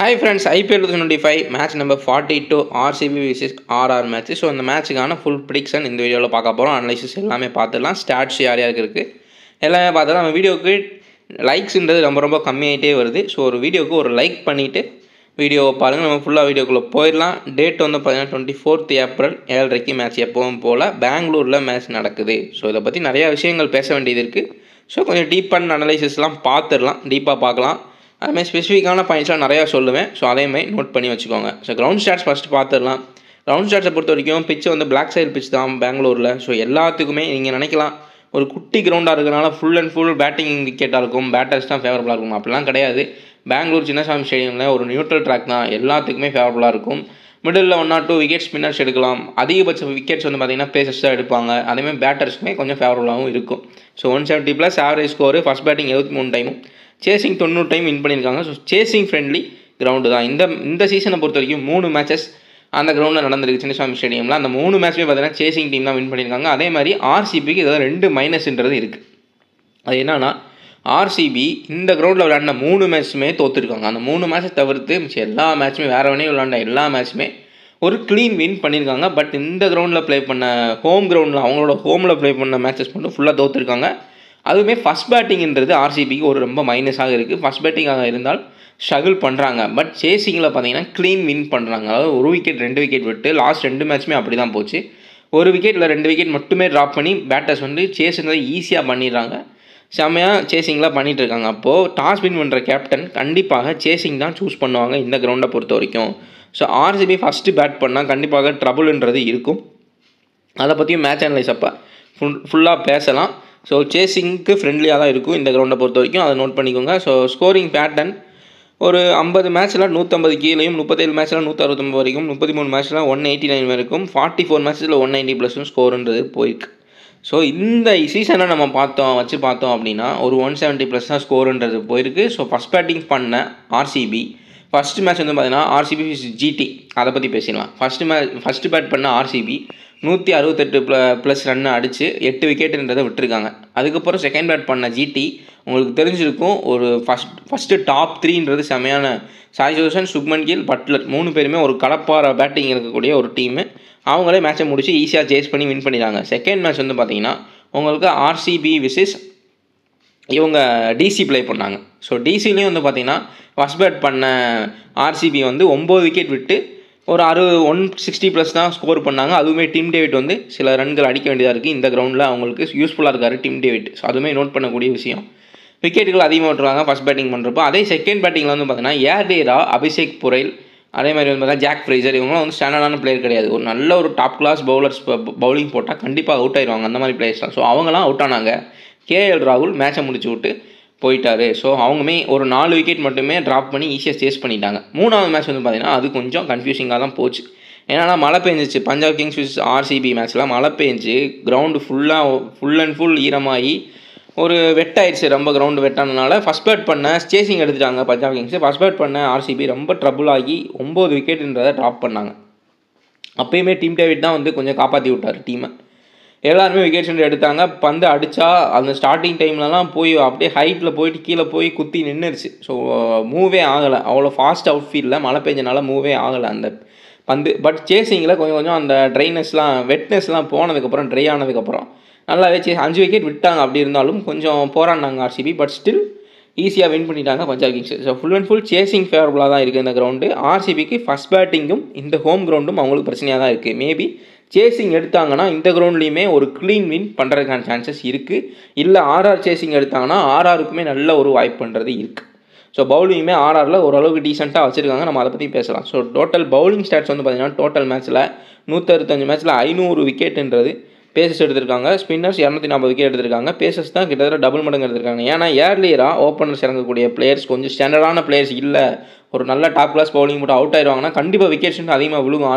Hi friends, IPL 2025 match number 42 RCB vs RR match. So இந்த மேட்சுக்கான full prediction இந்த வீடியோவில் பார்க்க போகிறோம். அனலைசிஸ் எல்லாமே பார்த்துடலாம். ஸ்டாட்ஸ் யார் யாருக்கு இருக்குது எல்லாமே பார்த்துலாம். நம்ம வீடியோவுக்கு லைக்ஸ்ன்றது ரொம்ப கம்மியாகிட்டே வருது. ஸோ ஒரு வீடியோவுக்கு ஒரு லைக் பண்ணிவிட்டு வீடியோவை பாருங்கள். நம்ம ஃபுல்லாக வீடியோக்குள்ளே போயிடலாம். டேட் வந்து பார்த்தீங்கன்னா 24th April 7:30 மேட்ச் எப்பவும் போல் பெங்களூரில் மேட்ச் நடக்குது. ஸோ இதை பற்றி நிறையா விஷயங்கள் பேச வேண்டியது இருக்குது. ஸோ கொஞ்சம் டீப்பான அனலைசிஸ்லாம் பார்த்துடலாம், டீப்பாக பார்க்கலாம். அதுமாதிரி ஸ்பெசிஃபிக்கான பாயிண்ட்ஸ்லாம் நிறையா சொல்லுவேன். ஸோ அதேமாதிரி நோட் பண்ணி வச்சுக்கோங்க. ஸோ கிரவுண்ட் ஸ்டாட்ஸ் ஃபஸ்ட்டு பார்த்துடலாம். கிரவுண்ட் ஸ்டாட்ஸை பொறுத்த வரைக்கும் பிச்சு வந்து பிளாக் சைடு பிச் தான் பெங்களூரில். ஸோ எல்லாத்துக்குமே நீங்கள் நினைக்கலாம் ஒரு குட்டி கிரவுண்டாக இருக்கிறனால ஃபுல் அண்ட் ஃபுல் பேட்டிங் விக்கெட்டாக இருக்கும், பேட்டர்ஸ் தான் ஃபேவரபுளாக இருக்கும். அப்படிலாம் கிடையாது. பெங்களூர் சின்னசாமி ஸ்டேடியமில் ஒரு நியூட்ரல் ட்ராக் தான், எல்லாத்துக்குமே ஃபேவரபுளாக இருக்கும். மிடில் 1 or 2 விக்கெட் ஸ்பின்னர்ஸ் எடுக்கலாம். அதிகபட்ச விக்கெட்ஸ் வந்து பார்த்திங்கன்னா பேசர்ஸ் தான் எடுப்பாங்க. அதேமாதிரி பேட்டர்ஸுக்குமே கொஞ்சம் ஃபேவரபுளாகவும் இருக்கும். So 170+ average score, first batting 73 டைமும், சேசிங் 90 டைம் வின் பண்ணியிருக்காங்க. ஸோ சேசிங் ஃப்ரெண்ட்லி கிரவுண்டு தான். இந்த சீசனை பொறுத்த வரைக்கும் 3 மேட்சஸ் அந்த கிரவுண்டில் நடந்திருக்கு சின்னசாமி ஸ்டேடியமில். அந்த 3 மேட்ச்சுமே பார்த்தீங்கன்னா சேசிங் டீம் தான் வின் பண்ணியிருக்காங்க. அதே மாதிரி ஆர்சிபிக்கு இதில் 2 மைனஸ்ன்றது இருக்குது. அது என்னன்னா, ஆர்சிபி இந்த கிரவுண்டில் விளையாடின 3 மேட்ச்சுமே தோற்றுருக்காங்க. அந்த 3 மேட்ச்சை தவிர்த்து எல்லா மேட்ச்சுமே வேறு வேணே விளையாண்ட எல்லா மேட்ச்சுமே ஒரு க்ளீன் வின் பண்ணியிருக்காங்க. பட் இந்த கிரவுண்டில் ப்ளே பண்ண ஹோம் கிரவுண்டில் அவங்களோட ஹோமில் ப்ளே பண்ண மேட்சஸ் மட்டும் ஃபுல்லாக தோற்றுருக்காங்க. அதுவுமே ஃபஸ்ட் பேட்டிங்கிறது ஆர்சிபிக்கு ஒரு ரொம்ப மைனஸாக இருக்குது. ஃபஸ்ட் பேட்டிங்காக இருந்தால் ஸ்ட்ரகிள் பண்ணுறாங்க. பட் சேசிங்கில் பார்த்தீங்கன்னா க்ளீன் வின் பண்ணுறாங்க. அதாவது 1 விக்கெட் 2 விக்கெட் விட்டு லாஸ்ட் 2 மேட்ச்சுமே அப்படி தான் போச்சு. 1 விக்கெட்டில் 2 விக்கெட் மட்டுமே ட்ராப் பண்ணி பேட்டர்ஸ் வந்து சேஸுன்றதை ஈஸியாக பண்ணிடுறாங்க. செம்மையாக சேசிங்லாம் பண்ணிகிட்டு இருக்காங்க. அப்போது டாஸ் வின் பண்ணுற கேப்டன் கண்டிப்பாக சேசிங் தான் சூஸ் பண்ணுவாங்க இந்த கிரவுண்டை பொறுத்த வரைக்கும். ஸோ ஆர்சிபி ஃபஸ்ட்டு பேட் பண்ணால் கண்டிப்பாக ட்ரபுள்ன்றது இருக்கும். அதை பற்றியும் மேட்ச் அனலைஸ் அப்போ ஃபுல்லாக பேசலாம். ஸோ சேசிங்க்கு ஃப்ரெண்ட்லியாக தான் இருக்கும் இந்த கிரவுண்டை பொறுத்த வரைக்கும், அதை நோட் பண்ணிக்கோங்க. ஸோ ஸ்கோரிங் பேட்டர்ன் ஒரு 50 மேட்ச்சில் 150 கீழேயும், 37 மேட்ச்சில் 169 வரைக்கும், 33 மேட்ச்சில் 189 வரைக்கும், 44 மேட்ச்சில் 190+ ஸ்கோருன்றது போயிருக்கு. ஸோ இந்த சீசனை நம்ம வச்சு பார்த்தோம் அப்படின்னா ஒரு 170+ தான் ஸ்கோருன்றது போயிருக்கு. ஸோ ஃபஸ்ட் பேட்டிங் பண்ண ஆர்சிபி ஃபஸ்ட்டு மேட்ச் வந்து பார்த்தீங்கன்னா ஆர்சிபி ஜிடி, அதை பற்றி பேசிடலாம். ஃபஸ்ட்டு பேட் பண்ண ஆர்சிபி 168+ ரன் அடித்து 8 விக்கெட்டுன்றதை விட்டுருக்காங்க. அதுக்கப்புறம் செகண்ட் பேட் பண்ண ஜிடி உங்களுக்கு தெரிஞ்சிருக்கும், ஒரு ஃபஸ்ட்டு டாப் 3ன்றது செமையான சாய் சுதர்ஷன், சுப்மன் கில், பட்லர் 3 பேருமே ஒரு கலப்பார பேட்டிங் இருக்கக்கூடிய ஒரு டீமு. அவங்களே மேட்சை முடிச்சு ஈஸியாக சேஸ் பண்ணி வின் பண்ணிடுறாங்க. செகண்ட் மேட்ச் வந்து பார்த்திங்கன்னா உங்களுக்கு ஆர்சிபி விசஸ் இவங்க டிசி ப்ளே பண்ணாங்க. ஸோ டிசிலையும் வந்து பார்த்திங்கன்னா ஃபஸ்ட் பேட் பண்ண ஆர்சிபி வந்து 9 விக்கெட் விட்டு ஒரு 160+ தான் ஸ்கோர் பண்ணாங்க. அதுவுமே டிம் டேவிட் வந்து சில ரன்கள் அடிக்க வேண்டியதாக இருக்குது. இந்த கிரவுண்டில் அவங்களுக்கு யூஸ்ஃபுல்லாக இருக்கார் டிம் டேவிட். ஸோ அதுவுமே நோட் பண்ணக்கூடிய விஷயம். விக்கெட்டுகள் அதிகமாக விட்டுருவாங்க ஃபஸ்ட் பேட்டிங் பண்ணுறப்போ. அதே செகண்ட் பேட்டிங்கில் வந்து பார்த்தீங்கன்னா ஏர்டேரா, அபிஷேக் புரைல், அதே மாதிரி வந்து பார்த்தீங்கன்னா ஜாக் ஃப்ரேசர், இவங்களாம் வந்து ஸ்டாண்டர்டான பிளேயர் கிடையாது. ஒரு நல்ல ஒரு டாப் கிளாஸ் பவுலர்ஸ் பவுலிங் போட்டால் கண்டிப்பாக அவுட் ஆயிடுவாங்க அந்த மாதிரி பிளேயர்ஸ் தான். ஸோ அவங்களாம் அவுட் ஆனாங்க. கேஎல் ராகுல் மேட்சை முடிச்சு விட்டு போயிட்டார். ஸோ அவங்களுமே ஒரு 4 விக்கெட் மட்டுமே ட்ராப் பண்ணி ஈஸியாக சேஸ் பண்ணிட்டாங்க. 3வது மேட்ச் வந்து பார்த்திங்கன்னா அது கொஞ்சம் கன்ஃபியூசிங்காக தான் போச்சு. ஏன்னா மழை பெஞ்சிச்சு. பஞ்சாப் கிங்ஸ் விஸ் ஆர்சிபி மேட்ச்லாம் மழை பெஞ்சு கிரவுண்டு ஃபுல் அண்ட் ஃபுல் ஈரமாகி ஒரு வெட்டாயிடுச்சு. ரொம்ப கிரவுண்டு வெட்டானதுனால ஃபஸ்ட் பேட் பண்ண சேசிங் எடுத்துட்டாங்க பஞ்சாப் கிங்ஸ். ஃபஸ்ட் பேட் பண்ண ஆர்சிபி ரொம்ப ட்ரபுள் ஆகி 9 விக்கெட்டுன்றதை ட்ராப் பண்ணாங்க. அப்போயுமே டீம் டேவிட் தான் வந்து கொஞ்சம் காப்பாற்றி விட்டார் டீமை. எல்லாருமே விக்கெட்ஸ் எடுத்தாங்க. பந்து அடித்தா அந்த ஸ்டார்டிங் டைம்லலாம் போய் அப்படியே ஹைட்டில் போயிட்டு கீழே போய் குத்தி நின்றுருச்சு. ஸோ மூவே ஆகலை. அவ்வளோ ஃபாஸ்ட் அவுட் ஃபீல்டில் மழை பெஞ்சனால மூவே ஆகலை அந்த பந்து. பட் சேசிங்கில் கொஞ்சம் அந்த வெட்னஸ்லாம் போனதுக்கப்புறம் ட்ரை ஆனதுக்கப்புறம் நல்லாவே 5 விக்கெட் விட்டாங்க. அப்படி இருந்தாலும் கொஞ்சம் போராடினாங்க ஆர்சிபி. பட் ஸ்டில் ஈஸியாக வின் பண்ணிட்டாங்க Punjab Kings. So full and full chasing ஃபேவரபுளாக தான் இருக்குது இந்த கிரவுண்டு. ஆர்சிபிக்கு ஃபஸ்ட் பேட்டிங்கும் இந்த ஹோம் கிரவுண்டும் அவங்களுக்கு பிரச்சனையாக தான் இருக்குது. மேபி சேசிங் எடுத்தாங்கன்னா இந்த கிரவுண்ட்லேயுமே ஒரு க்ளீன் வின் பண்ணுறதுக்கான சான்சஸ் இருக்குது. இல்லை ஆர்ஆர் சேசிங் எடுத்தாங்கன்னா ஆர்ஆருக்குமே நல்ல ஒரு வாய்ப்பு பண்ணுறது இருக்குது. ஸோ பவுலிங்குமே ஆர்ஆரில் ஓரளவுக்கு டீசெண்டாக வச்சுருக்காங்க. நம்ம அதை பற்றி பேசலாம். ஸோ டோட்டல் பவுலிங் ஸ்டாட்ஸ் வந்து பார்த்திங்கன்னா டோட்டல் மேட்ச்சில் 165 மேட்ச்சில் 500 விக்கெட்டுன்றது பேசஸ் எடுத்திருக்காங்க. ஸ்பின்னர்ஸ் 240 விக்கெட் எடுத்திருக்காங்க. பேசஸ் தான் கிட்டத்தட்ட டபுள் மடங்கு எடுத்திருக்காங்க. ஏன்னா ஏர்லியராக ஓப்பனர்ஸ் இறங்கக்கூடிய பிளேயர்ஸ் கொஞ்சம் ஸ்டாண்டர்டான பிளேயர்ஸ் இல்லை, ஒரு நல்ல டாப் கிளாஸ் பவுலிங் மட்டும் அவுட் ஆயிடுவாங்கன்னா கண்டிப்பாக விக்கெட்ஸ் அதிகமாக விழுகும்.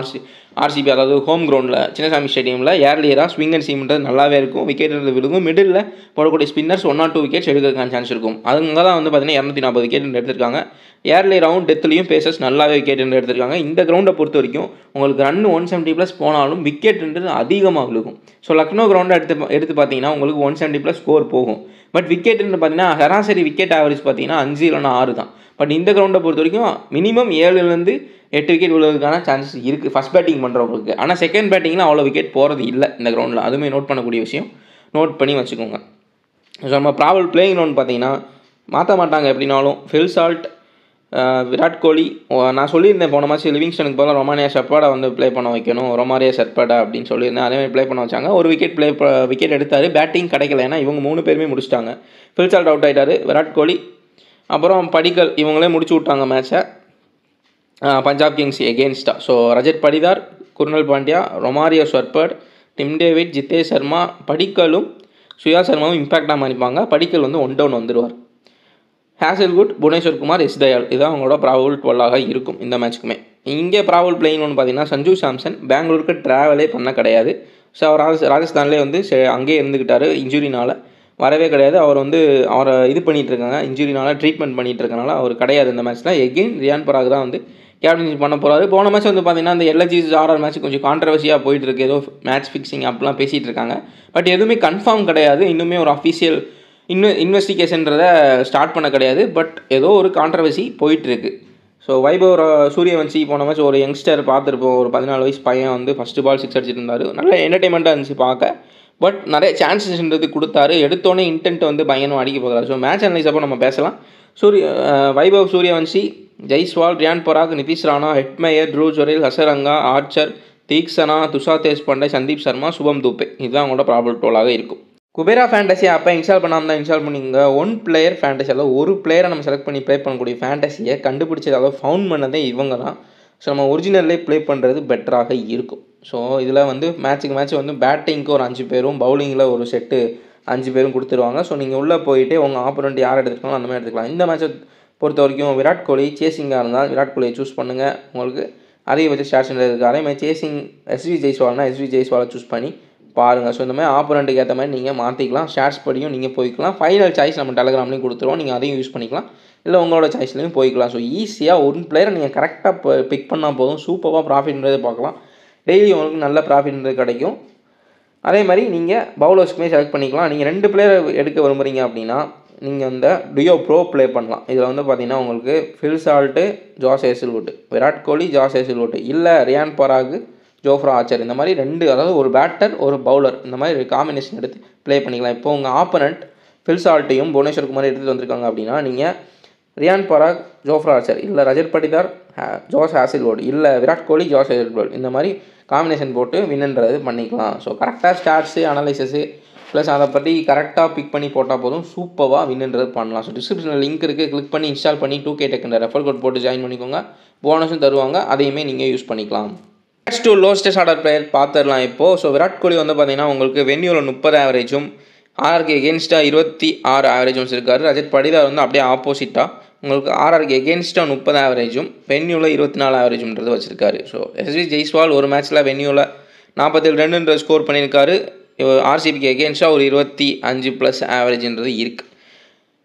ஆர்சிபி அதாவது ஹோம் கிரவுண்டில் சின்னசாமி ஸ்டேடியமில் ஏர்லியராக ஸ்விங் அண்ட் சீம்ன்றது நல்லாவே இருக்கும். விக்கெட் விழுகும். மிடில் போடக்கூடிய ஸ்பின்னர்ஸ் 1 or 2 விக்கெட்ஸ் எடுக்கிறதுக்கான சான்ஸ் இருக்கும். அதுங்க தான் வந்து பார்த்தீங்கன்னா 240 விக்கெட் எடுத்திருக்காங்க. ஏர்லியராகவும் டெத்துலையும் பேசஸ் நல்லாவே விக்கெட் எடுத்திருக்காங்க. இந்த கிரவுண்டை பொறுத்த வரைக்கும் உங்களுக்கு ரன் 170+ போனாலும் விக்கெட்ன்றது அதிகமாக விழுகும். ஸோ லக்னோ கிரவுண்டை எடுத்து பார்த்தீங்கன்னா உங்களுக்கு 170+ ஸ்கோர் போகும். பட் விக்கெட்டுன்னு பார்த்தீங்கன்னா சராசரி விக்கெட் ஆவரேஜ் பார்த்தீங்கன்னா 5 இல்லைனா 6 தான். பட் இந்த கிரவுண்டை பொறுத்த வரைக்கும் மினிமம் 7லேருந்து 8 விக்கெட் விழுவதற்கான சான்சஸ் இருக்குது ஃபஸ்ட் பேட்டிங் பண்ணுறவங்களுக்கு. ஆனால் செகண்ட் பேட்டிங்கில் அவ்வளோ விக்கெட் போகிறது இல்லை இந்த கிரவுண்டில். அதுவுமே நோட் பண்ணக்கூடிய விஷயம், நோட் பண்ணி வச்சுக்கோங்க. ஸோ நம்ம ப்ராபல் பிளேயிங் லோன் பார்த்தீங்கன்னா மாற்ற மாட்டாங்க எப்படினாலும். ஃபில் சால்ட், விராட் கோலி, நான் சொல்லியிருந்தேன் போன மேட்ச் லிவிங்ஸ்டனுக்கு போல ரொமானியா ஷெப்பர்டை வந்து ப்ளே பண்ண வைக்கணும், ரொமாரியா ஷெப்பர்டா அப்படின்னு சொல்லியிருந்தேன். அதேமாதிரி ப்ளே பண்ண வச்சாங்க. ஒரு விக்கெட் எடுத்தார். பேட்டிங் கிடைக்கல, ஏன்னா இவங்க 3 பேருமே முடிச்சிட்டாங்க. ஃபில் சால்ட் அவுட் ஆகிட்டார், விராட் கோலி அப்புறம் படிக்கல் இவங்களே முடிச்சு விட்டாங்க மேட்சை பஞ்சாப் கிங்ஸ் எகெயின்ஸ்டாக. So Rajat Patidar, Krunal Pandya, Romario Shepherd, Tim David, Jitesh Sharma, படிக்கலும் சுயா சர்மாவும் இம்பாக்டாக மாறிப்பாங்க. படிக்கல் வந்து 1 டவுன் வந்துடுவார். ஹேசல்வுட், புவனேஸ்வர் குமார், எஸ் தயால் இதுதான் அவங்களோட ப்ராபபிள் 12 இருக்கும் இந்த மேட்ச்சுக்குமே. இங்கே ப்ராபபிள் பிளேயிங் ஒன்று பார்த்தீங்கன்னா சஞ்சு சாம்சன் பெங்களூருக்கு ட்ராவலே பண்ண கிடையாது. ஸோ அவர் ராஜஸ்தான்லேயே வந்து அங்கேயே இருந்துக்கிட்டார், இன்ஜுரினால் வரவே கிடையாது. அவரை இது பண்ணிகிட்டு இருக்காங்க, இன்ஜுரினால் ட்ரீட்மெண்ட் பண்ணிகிட்டு இருக்கனால அவர் கிடையாது இந்த மேட்ச்சில். எகெயின் ரியான் பராக் தான் வந்து கேப்டன்ஷிப் பண்ண போகிறாரு. போன மேட்ச் வந்து பார்த்தீங்கன்னா அந்த LG's ஆர்ஆர் மேட்ச் கொஞ்சம் கான்ட்ரவர்சியாக போயிட்டு இருக்கு. ஏதோ மேட்ச் ஃபிக்ஸிங் அப்படிலாம் பேசிகிட்டு இருக்காங்க. பட் எதுவுமே கன்ஃபார்ம் கிடையாது. இன்னுமே ஒரு அஃபிஷியல் இன்வெஸ்டிகேஷன்றதை ஸ்டார்ட் பண்ண கிடையாது. பட் ஏதோ ஒரு கான்ட்ரவர்சி போயிட்டுருக்கு. ஸோ வைபவ் சூரியவன்சி போன மேட்ச் ஒரு யங்ஸ்டர் பார்த்துருப்போம், ஒரு 14 வயசு பையன் வந்து ஃபஸ்ட்டு பால் 6 அடிச்சிட்டு இருந்தார். நல்ல என்டர்டைன்மெண்ட்டாக இருந்துச்சு பார்க்க. பட் நிறைய சான்சஸ்ன்றது கொடுத்தாரு. எடுத்தோடனே இன்டென்ட் வந்து பயங்கரமாக அடிக்க போகிறாரு. ஸோ மேட்ச் அனலைஸ் அப்போ நம்ம பேசலாம். வைபவ் சூரியவன்சி, ஜெய்ஸ்வால், ரியான் பராக், நிதிஷ் ராணா, ஹெட்மேயர், ட்ரூ ஜொரேல், ஹசரங்கா, ஆர்ச்சர், தீக்ஷனா, துஷார் தேஷ்பாண்டே, சந்தீப் சர்மா, சுபம் தூபே இதுதான் அவங்களோட ப்ராபபிள் 12 இருக்கும். குபேரா ஃபேண்டசி அப்போ இன்ஸ்டால் பண்ணாமல் தான் இன்ஸ்டால் பண்ணிங்க. 1 பிளேயர் ஃபேண்டசி, அதாவது ஒரு பிளேயரை நம்ம செலக்ட் பண்ணி ப்ளே பண்ணக்கூடிய ஃபேண்டசியை கண்டுபிடிச்சது, அதாவது ஃபவுண்ட் பண்ணதே இவங்க தான். ஸோ நம்ம ஒரிஜினல்லே ப்ளே பண்ணுறது பெட்டராக இருக்கும். ஸோ இதில் வந்து மேட்ச்சுக்கு மேட்ச் வந்து பேட்டிங்க்கு ஒரு 5 பேரும், பவுலிங்கில் ஒரு செட்டு 5 பேரும் கொடுத்துருவாங்க. ஸோ நீங்கள் உள்ளே போயிட்டு உங்கள் ஆப்போனண்ட் யார் எடுத்துக்கலாம் அந்த மாதிரி எடுத்துக்கலாம். இந்த மேட்சை பொறுத்த வரைக்கும் விராட் கோலி சேசிங்காக இருந்தால் விராட் கோலியை சூஸ் பண்ணுங்கள். உங்களுக்கு அதிகபட்ச ஸ்டாட்ஸ் இருக்குது. அதே மாதிரி சேசிங் SV ஜெய்ஸ்வால்னா SV ஜெய்ஸ்வாலை சூஸ் பண்ணி பாருங்கள். ஸோ இந்த மாதிரி ஆப்போனண்ட்டுக்கு ஏற்ற மாதிரி நீங்கள் மாற்றிக்கலாம். ஸ்டாட்ஸ் படியும் நீங்கள் போய்க்கலாம். ஃபைனல் சாய்ஸ் நம்ம டெலகிராம்லேயும் கொடுத்துருவோம், நீங்கள் அதையும் யூஸ் பண்ணிக்கலாம். இல்லை உங்களோட சாய்ஸ்லையும் போய்க்கலாம். ஸோ ஈஸியாக 1 பிளேயரை நீங்கள் கரெக்டாக பிக் பண்ணால் போதும், சூப்பராக ப்ராஃபிட்ன்றது பார்க்கலாம். டெய்லி உங்களுக்கு நல்ல ப்ராஃபிட்ன்றது கிடைக்கும். அதே மாதிரி நீங்கள் பவுலர்ஸ்க்குமே செலக்ட் பண்ணிக்கலாம். நீங்கள் 2 பிளேயரை எடுக்க விரும்புகிறீங்க அப்படின்னா நீங்கள் இந்த டியோ ப்ரோ ப்ளே பண்ணலாம். இதில் வந்து பார்த்தீங்கன்னா உங்களுக்கு ஃபில் சால்ட்டு, ஜாஸ் ஹேசல்வுட், விராட் கோலி, ஜாஸ் ஹேசல்வுட், இல்லை ரியான் பராக், ஜோஃப்ரா ஆர்ச்சர், இந்த மாதிரி 2, அதாவது ஒரு பேட்டர் ஒரு பவுலர், இந்த மாதிரி காம்பினேஷன் எடுத்து ப்ளே பண்ணிக்கலாம். இப்போ உங்கள் ஆப்பனண்ட் ஃபில் சால்ட்டையும் புவனேஸ்வர் குமார் எடுத்துகிட்டு வந்திருக்காங்க அப்படின்னா நீங்கள் ரியான் பராக், ஜோஃப்ரா ஆர்ச்சர், இல்லை ரஜத் படிதார், ஜாஸ் ஹேசல்வுட், இல்லை விராட் கோலி, ஜாஸ் ஹேசல்வுட், இந்த மாதிரி காம்பினேஷன் போட்டு வின்னுன்றது பண்ணிக்கலாம். ஸோ கரெக்டாக ஸ்டாட்ஸு அனலைசஸு ப்ளஸ் அதை பற்றி கரெக்டாக பிக் பண்ணி போட்டால் போதும், சூப்பராக வின்னுன்றது பண்ணலாம். ஸோ டிஸ்கிரிப்ஷனில் லிங்க் இருக்குது, கிளிக் பண்ணி இன்ஸ்டால் பண்ணி 2K டெக்குன்ற ரெஃபர் கோட் போட்டு ஜாயின் பண்ணிக்கோங்க. போனஸும் தருவாங்க, அதையுமே நீங்கள் யூஸ் பண்ணிக்கலாம். நெக்ஸ்ட் டு லோஸ்டஸ்ட் ஆர்டர் பிளேயர் பார்த்துடலாம் இப்போது. ஸோ விராட் கோலி வந்து பார்த்தீங்கன்னா உங்களுக்கு வென்யூவில் 30 ஆவரேஜும், ஆர்ஆருக்கு எகெயின்ஸ்டாக 26 ஆவரேஜும் இருக்கார். ரஜத் படிதார் வந்து அப்படியே ஆப்போசிட்டாக உங்களுக்கு ஆர்ஆருக்கு எகெயின்ஸ்டாக 30 ஆவரேஜும், வென்யூவில் 24 ஆவரேஜும்ன்றது வச்சுருக்காரு. ஸோ SV ஜெய்ஸ்வால் ஒரு மேட்ச்சில் வென்யூவில் 47 ரன்ன்ற ஸ்கோர் பண்ணியிருக்காரு. RCBக்கு எகெயின்ஸ்டாக ஒரு 25+ ஆவரேஜ்ன்றது இருக்குது.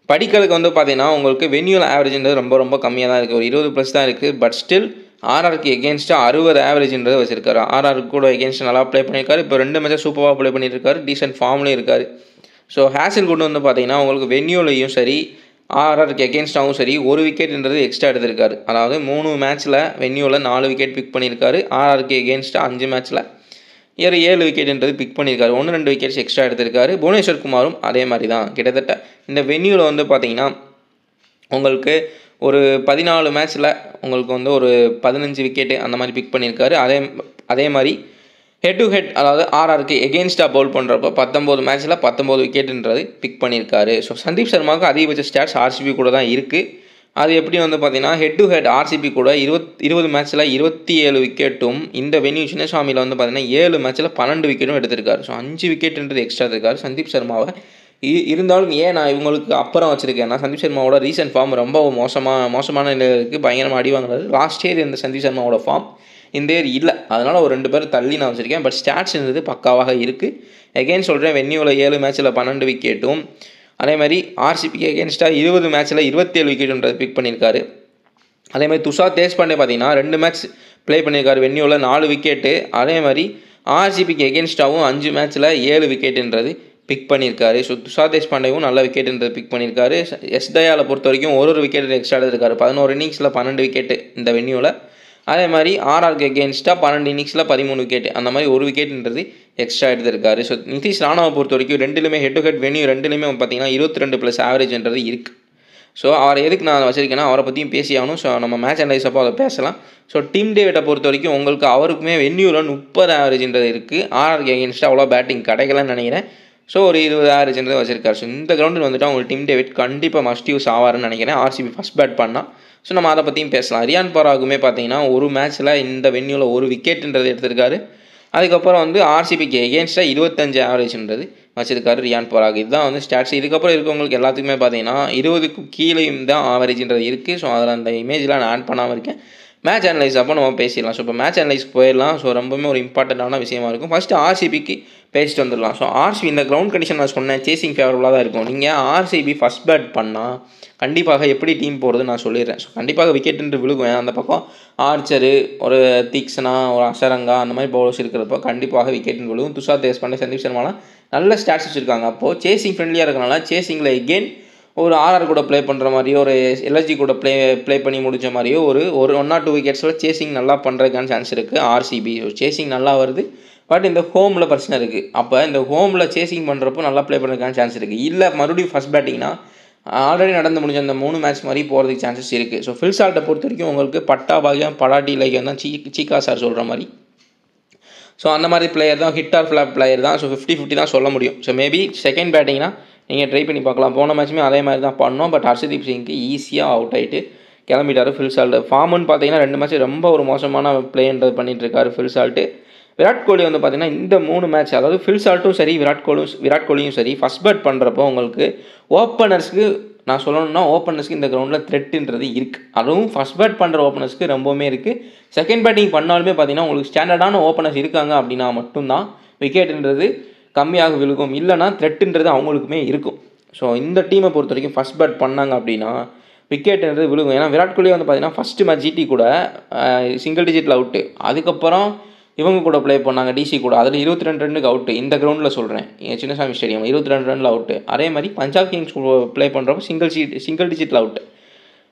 படிக்கலுக்கு வந்து பார்த்தீங்கன்னா உங்களுக்கு வென்யூவில் ஆவரேஜ்ன்றது ரொம்ப ரொம்ப கம்மியாக தான் இருக்குது, ஒரு 20+ தான் இருக்குது. பட் ஸ்டில் ஆர்ஆருக்கு எகெயின்ஸ்டாக 60 ஆவரேஜ்ன்றது வச்சிருக்காரு. ஆர்ஆருக்கு கூட எகெயின்ஸ்டாக நல்லா ப்ளே பண்ணியிருக்காரு. இப்போ 2 மேட்சாக சூப்பராக ப்ளே பண்ணியிருக்காரு, டீசென்ட் ஃபார்ம்லேயும் இருக்கார். ஸோ ஹேசல்வுட் வந்து பார்த்தீங்கன்னா உங்களுக்கு வென்யூலையும் சரி ஆர்ஆருக்கு எகெயின்ஸ்டாகவும் சரி 1 விக்கெட்ன்றது எக்ஸ்ட்ரா எடுத்திருக்காரு. அதாவது 3 மேட்ச்சில் வென்யூவில் 4 விக்கெட் பிக் பண்ணியிருக்காரு. ஆர்ஆருக்கு எகெயின்ஸ்டாக 5 மேட்ச்சில் 7 விக்கெட்ன்றது பிக் பண்ணியிருக்காரு. 1-2 விக்கெட்ஸ் எக்ஸ்ட்ரா எடுத்திருக்காரு. புவனேஸ்வர் குமாரும் அதே மாதிரி தான். கிட்டத்தட்ட இந்த வென்யூவில் வந்து பார்த்தீங்கன்னா உங்களுக்கு ஒரு 14 மேட்ச்சில் உங்களுக்கு வந்து ஒரு 15 விக்கெட்டு அந்த மாதிரி பிக் பண்ணியிருக்காரு. அதே மாதிரி ஹெட் டு ஹெட், அதாவது ஆர்ஆருக்கு எகெயின்ஸ்டாக பவுல் பண்ணுறப்போ 19 மேட்ச்சில் 19 விக்கெட்டுன்றது பிக் பண்ணியிருக்காரு. ஸோ சந்தீப் சர்மாவுக்கு அதிகபட்ச ஸ்டாட்ஸ் RCB கூட தான் இருக்குது. அது எப்படி வந்து பார்த்தீங்கன்னா ஹெட் டு ஹெட் RCB கூட 20 மேட்ச்சில் 27 விக்கெட்டும், இந்த வென்யூ சின்னசாமியில் வந்து பார்த்தீங்கன்னா 7 மேட்ச்சில் 12 விக்கெட்டும் எடுத்திருக்காரு. ஸோ 5 விக்கெட்டுன்றது எக்ஸ்ட்ரா எடுத்திருக்காரு சந்தீப் சர்மாவை. இருந்தாலும் ஏன் நான் இவங்களுக்கு அப்புறம் வச்சுருக்கேன்னா, சந்தீப் சர்மாவோட ரீசெண்ட் ஃபார்ம் ரொம்ப மோசமான நிலையில் இருக்குது. பயங்கரமாக அடி வாங்குறாரு. லாஸ்ட் இயர் இந்த சந்தீப் சர்மாவோட ஃபார்ம் இந்த இயர் இல்லை, அதனால் ஒரு 2 பேர் தள்ளி நான் வச்சுருக்கேன். பட் ஸ்டாட்ஸ்ன்றது பக்காவாக இருக்குது. எகெயின் சொல்கிறேன், வென்யூவில் 7 மேட்ச்சில் 12 விக்கெட்டும், அதே மாதிரி RCBக்கு எகெயின்ஸ்டாக 20 மேட்ச்சில் 27 விக்கெட்டுன்றது பிக் பண்ணியிருக்காரு. அதே மாதிரி துஷார் தேஷ்பாண்டே பார்த்தீங்கன்னா 2 மேட்ச் ப்ளே பண்ணியிருக்காரு, வென்யூவில் 4 விக்கெட்டு. அதே மாதிரி RCBக்கு எகெயின்ஸ்டாகவும் 5 மேட்ச்சில் 7 விக்கெட்டுன்றது பிக் பண்ணியிருக்காரு. ஸோ துஷார் தேஷ்பாண்டேவும் நல்ல விக்கெட்டுன்றது பிக் பண்ணியிருக்காரு. எஸ் தயாலை பொறுத்த வரைக்கும் ஒரு விக்கெட் எக்ஸ்ட்ரா எடுத்திருக்காரு. 11 இன்னிங்ஸில் 12 விக்கெட்டு இந்த வென்யூவில். அதே மாதிரி ஆர்ஆருக்கு எகெயின்ஸ்டாக 12 இன்னிங்ஸில் 13 விக்கெட், அந்த மாதிரி ஒரு விக்கெட்ன்றது எக்ஸ்ட்ரா எடுத்திருக்காரு. ஸோ நிதிஷ் ராணாவை பொறுத்த வரைக்கும் ரெண்டுலையுமே ஹெட் டு ஹெட் வென்யூ ரெண்டுலையுமே பார்த்தீங்கன்னா 22+ ஆவரேஜ்ன்றது இருக்குது. ஸோ அவரை எதுக்கு நான் வச்சிருக்கேன்னா அவரை பற்றியும் பேசி ஆகணும். ஸோ நம்ம மேட்ச் அனலைஸ் அப்போ அதை பேசலாம். ஸோ டீம் டேவிட்டை பொறுத்த வரைக்கும் உங்களுக்கு அவருக்குமே வென்யூவில் 30 ஆவரேஜ்ன்றது இருக்குது. ஆர்ஆருக்கு எகெயின்ஸ்டாக அவ்வளோ பேட்டிங் கிடைக்கலன்னு நினைக்கிறேன். ஸோ ஒரு 20 ஆவரேஜ்ன்றது வச்சிருக்காரு. ஸோ இந்த கிரவுண்டில் வந்துட்டு அவங்க டீம் டேவிட் கண்டிப்பாக மஸ்ட் யூஸ் ஆவார்னு நினைக்கிறேன். ஆர்சிபி ஃபஸ்ட் பேட் பண்ணால். ஸோ நம்ம அதை பற்றியும் பேசலாம். ரியான் பராகுமே பார்த்தீங்கன்னா ஒரு மேட்ச்சில் இந்த வென்யூவில் ஒரு விக்கெட்டுன்றது எடுத்திருக்காரு. அதுக்கப்புறம் வந்து ஆர்சிபிக்கு எகெயின்ஸ்டாக 25 ஆவரேஜ்ன்றது வச்சிருக்காரு ரியான் பராக். இதுதான் வந்து ஸ்டாட்ஸ். இதுக்கப்புறம் இருக்கவங்களுக்கு எல்லாத்துக்குமே பார்த்தீங்கன்னா 20க்கு கீழேயும் தான் ஆவரேஜ்ன்றது இருக்குது. ஸோ அதில் அந்த இமேஜ்லாம் நான் ஆட் பண்ணாமல் இருக்கேன். மேட்ச் அனலைஸ் அப்போ நம்ம பேசிடலாம். ஸோ இப்போ மேட்ச் அனலைஸ் போயிடலாம். ஸோ ரொம்பவுமே ஒரு இம்பார்ட்டண்ட்டான விஷயமா இருக்கும். ஃபஸ்ட்டு ஆர்சிபிக்கு பேசிட்டு வந்துடலாம். ஸோ ஆர்சிபி இந்த கிரவுண்ட் கண்டிஷன் நான் சொன்னேன் சேசிங் ஃபேவரபுளாக தான் இருக்கும். நீங்கள் ஆர்சிபி ஃபஸ்ட் பேட் பண்ணால் கண்டிப்பாக எப்படி டீம் போகிறது நான் சொல்லிடுறேன். ஸோ கண்டிப்பாக விக்கெட்டுன்ட்டு விழுகும். அந்த பக்கம் ஆர்ச்சரு, ஒரு தீக்ஷனா, ஒரு அசரங்கா, அந்த மாதிரி பவுலர்ஸ் இருக்கிறப்போ கண்டிப்பாக விக்கெட்டுன்னு விழுகும். துஷார் தேஷ்பாண்டே, சந்தீப் சர்மாலாம் நல்ல ஸ்டாட்ஸ் வச்சுருக்காங்க. அப்போது சேசிங் ஃப்ரெண்ட்லியாக இருக்கனால சேசிங்கில் எகெயின் ஒரு ஆர்ஆர் கூட ப்ளே பண்ணுற மாதிரியோ, ஒரு எல்எஸ்ஜி கூட ப்ளே பண்ணி முடித்த மாதிரியோ ஒரு 1 or 2 விக்கெட்ஸில் சேசிங் நல்லா பண்ணுறதுக்கான சான்ஸ் இருக்குது ஆர்சிபி. சேசிங் நல்லா வருது. பட் இந்த ஹோமில் பிரச்சனை இருக்குது. அப்போ இந்த ஹோமில் சேசிங் பண்ணுறப்போ நல்லா ப்ளே பண்ணுறதுக்கான சான்ஸ் இருக்குது. இல்லை மறுபடியும் ஃபஸ்ட் பேட்டிங்னா ஆல்ரெடி நடந்து முடிஞ்ச அந்த 3 மேட்ச் மாதிரி போகிறதுக்கு சான்சஸ் இருக்குது. ஸோ ஃபில் சால்ட்டை பொறுத்த வரைக்கும் உங்களுக்கு பட்டா பாகியம் படாட்டி லைக் தான் சீக்கா சார் சொல்கிற மாதிரி. ஸோ அந்த மாதிரி பிளேயர் தான், ஹிட் ஆர் ஃப்ளாப் பிளேயர் தான். ஸோ 50-50 தான் சொல்ல முடியும். ஸோ மேபி செகண்ட் பேட்டிங்னா நீங்கள் ட்ரை பண்ணி பார்க்கலாம். போன மேட்ச்சுமே அதே மாதிரி தான் பண்ணோம். பட் ஹர்ஷதீப் சிங்க்கு ஈஸியாக அவுட் ஆகிட்டு கிளம்பிட்டார் ஃபில் சால்ட்டு. ஃபார்முன்னு பார்த்தீங்கன்னா 2 மேட்ச் ரொம்ப ஒரு மோசமான பிளேன்றது பண்ணிகிட்டு இருக்காரு ஃபில் சால்ட்டு. விராட் கோலி வந்து பார்த்தீங்கன்னா இந்த 3 மேட்ச், அதாவது ஃபில் சால்ட்டும் சரி விராட் கோலியும் சரி ஃபஸ்ட் பேட் பண்ணுறப்போ உங்களுக்கு ஓப்பனர்ஸ்க்கு நான் சொல்லணும்னா ஓப்பனர்ஸ்க்கு இந்த கிரவுண்டில் த்ரெட்டுன்றது இருக்குது. அதுவும் ஃபஸ்ட் பேட் பண்ணுற ஓப்பனர்ஸ்க்கு ரொம்பவுமே இருக்குது. செகண்ட் பேட்டிங் பண்ணாலுமே பார்த்தீங்கன்னா உங்களுக்கு ஸ்டாண்டர்டான ஓப்பனர்ஸ் இருக்காங்க அப்படின்னா மட்டும்தான் விக்கெட்டுன்றது கம்மியாக விழுகும். இல்லைனா த்ரெட்டுன்றது அவங்களுக்குமே இருக்கும். ஸோ இந்த டீமை பொறுத்த வரைக்கும் ஃபஸ்ட் பேட் பண்ணாங்க அப்படின்னா விக்கெட்டுன்றது விழுகும். ஏன்னா விராட் கோலி வந்து பார்த்தீங்கன்னா ஃபஸ்ட்டு மேட்ச் ஜிடி கூட சிங்கிள் டிஜிட்டில் அவுட்டு. அதுக்கப்புறம் இவங்க கூட ப்ளே பண்ணாங்க டிசி கூட, அதில் 22 ரன்னுக்கு அவுட்டு. இந்த கிரவுண்டில் சொல்கிறேன், சின்னசாமி ஸ்டேடியம் 22 ரனில் அவுட்டு. அதே மாதிரி பஞ்சாப் கிங்ஸ் ப்ளே பண்ணுறப்போ சிங்கிள் டிஜிட்டில் அவுட்டு.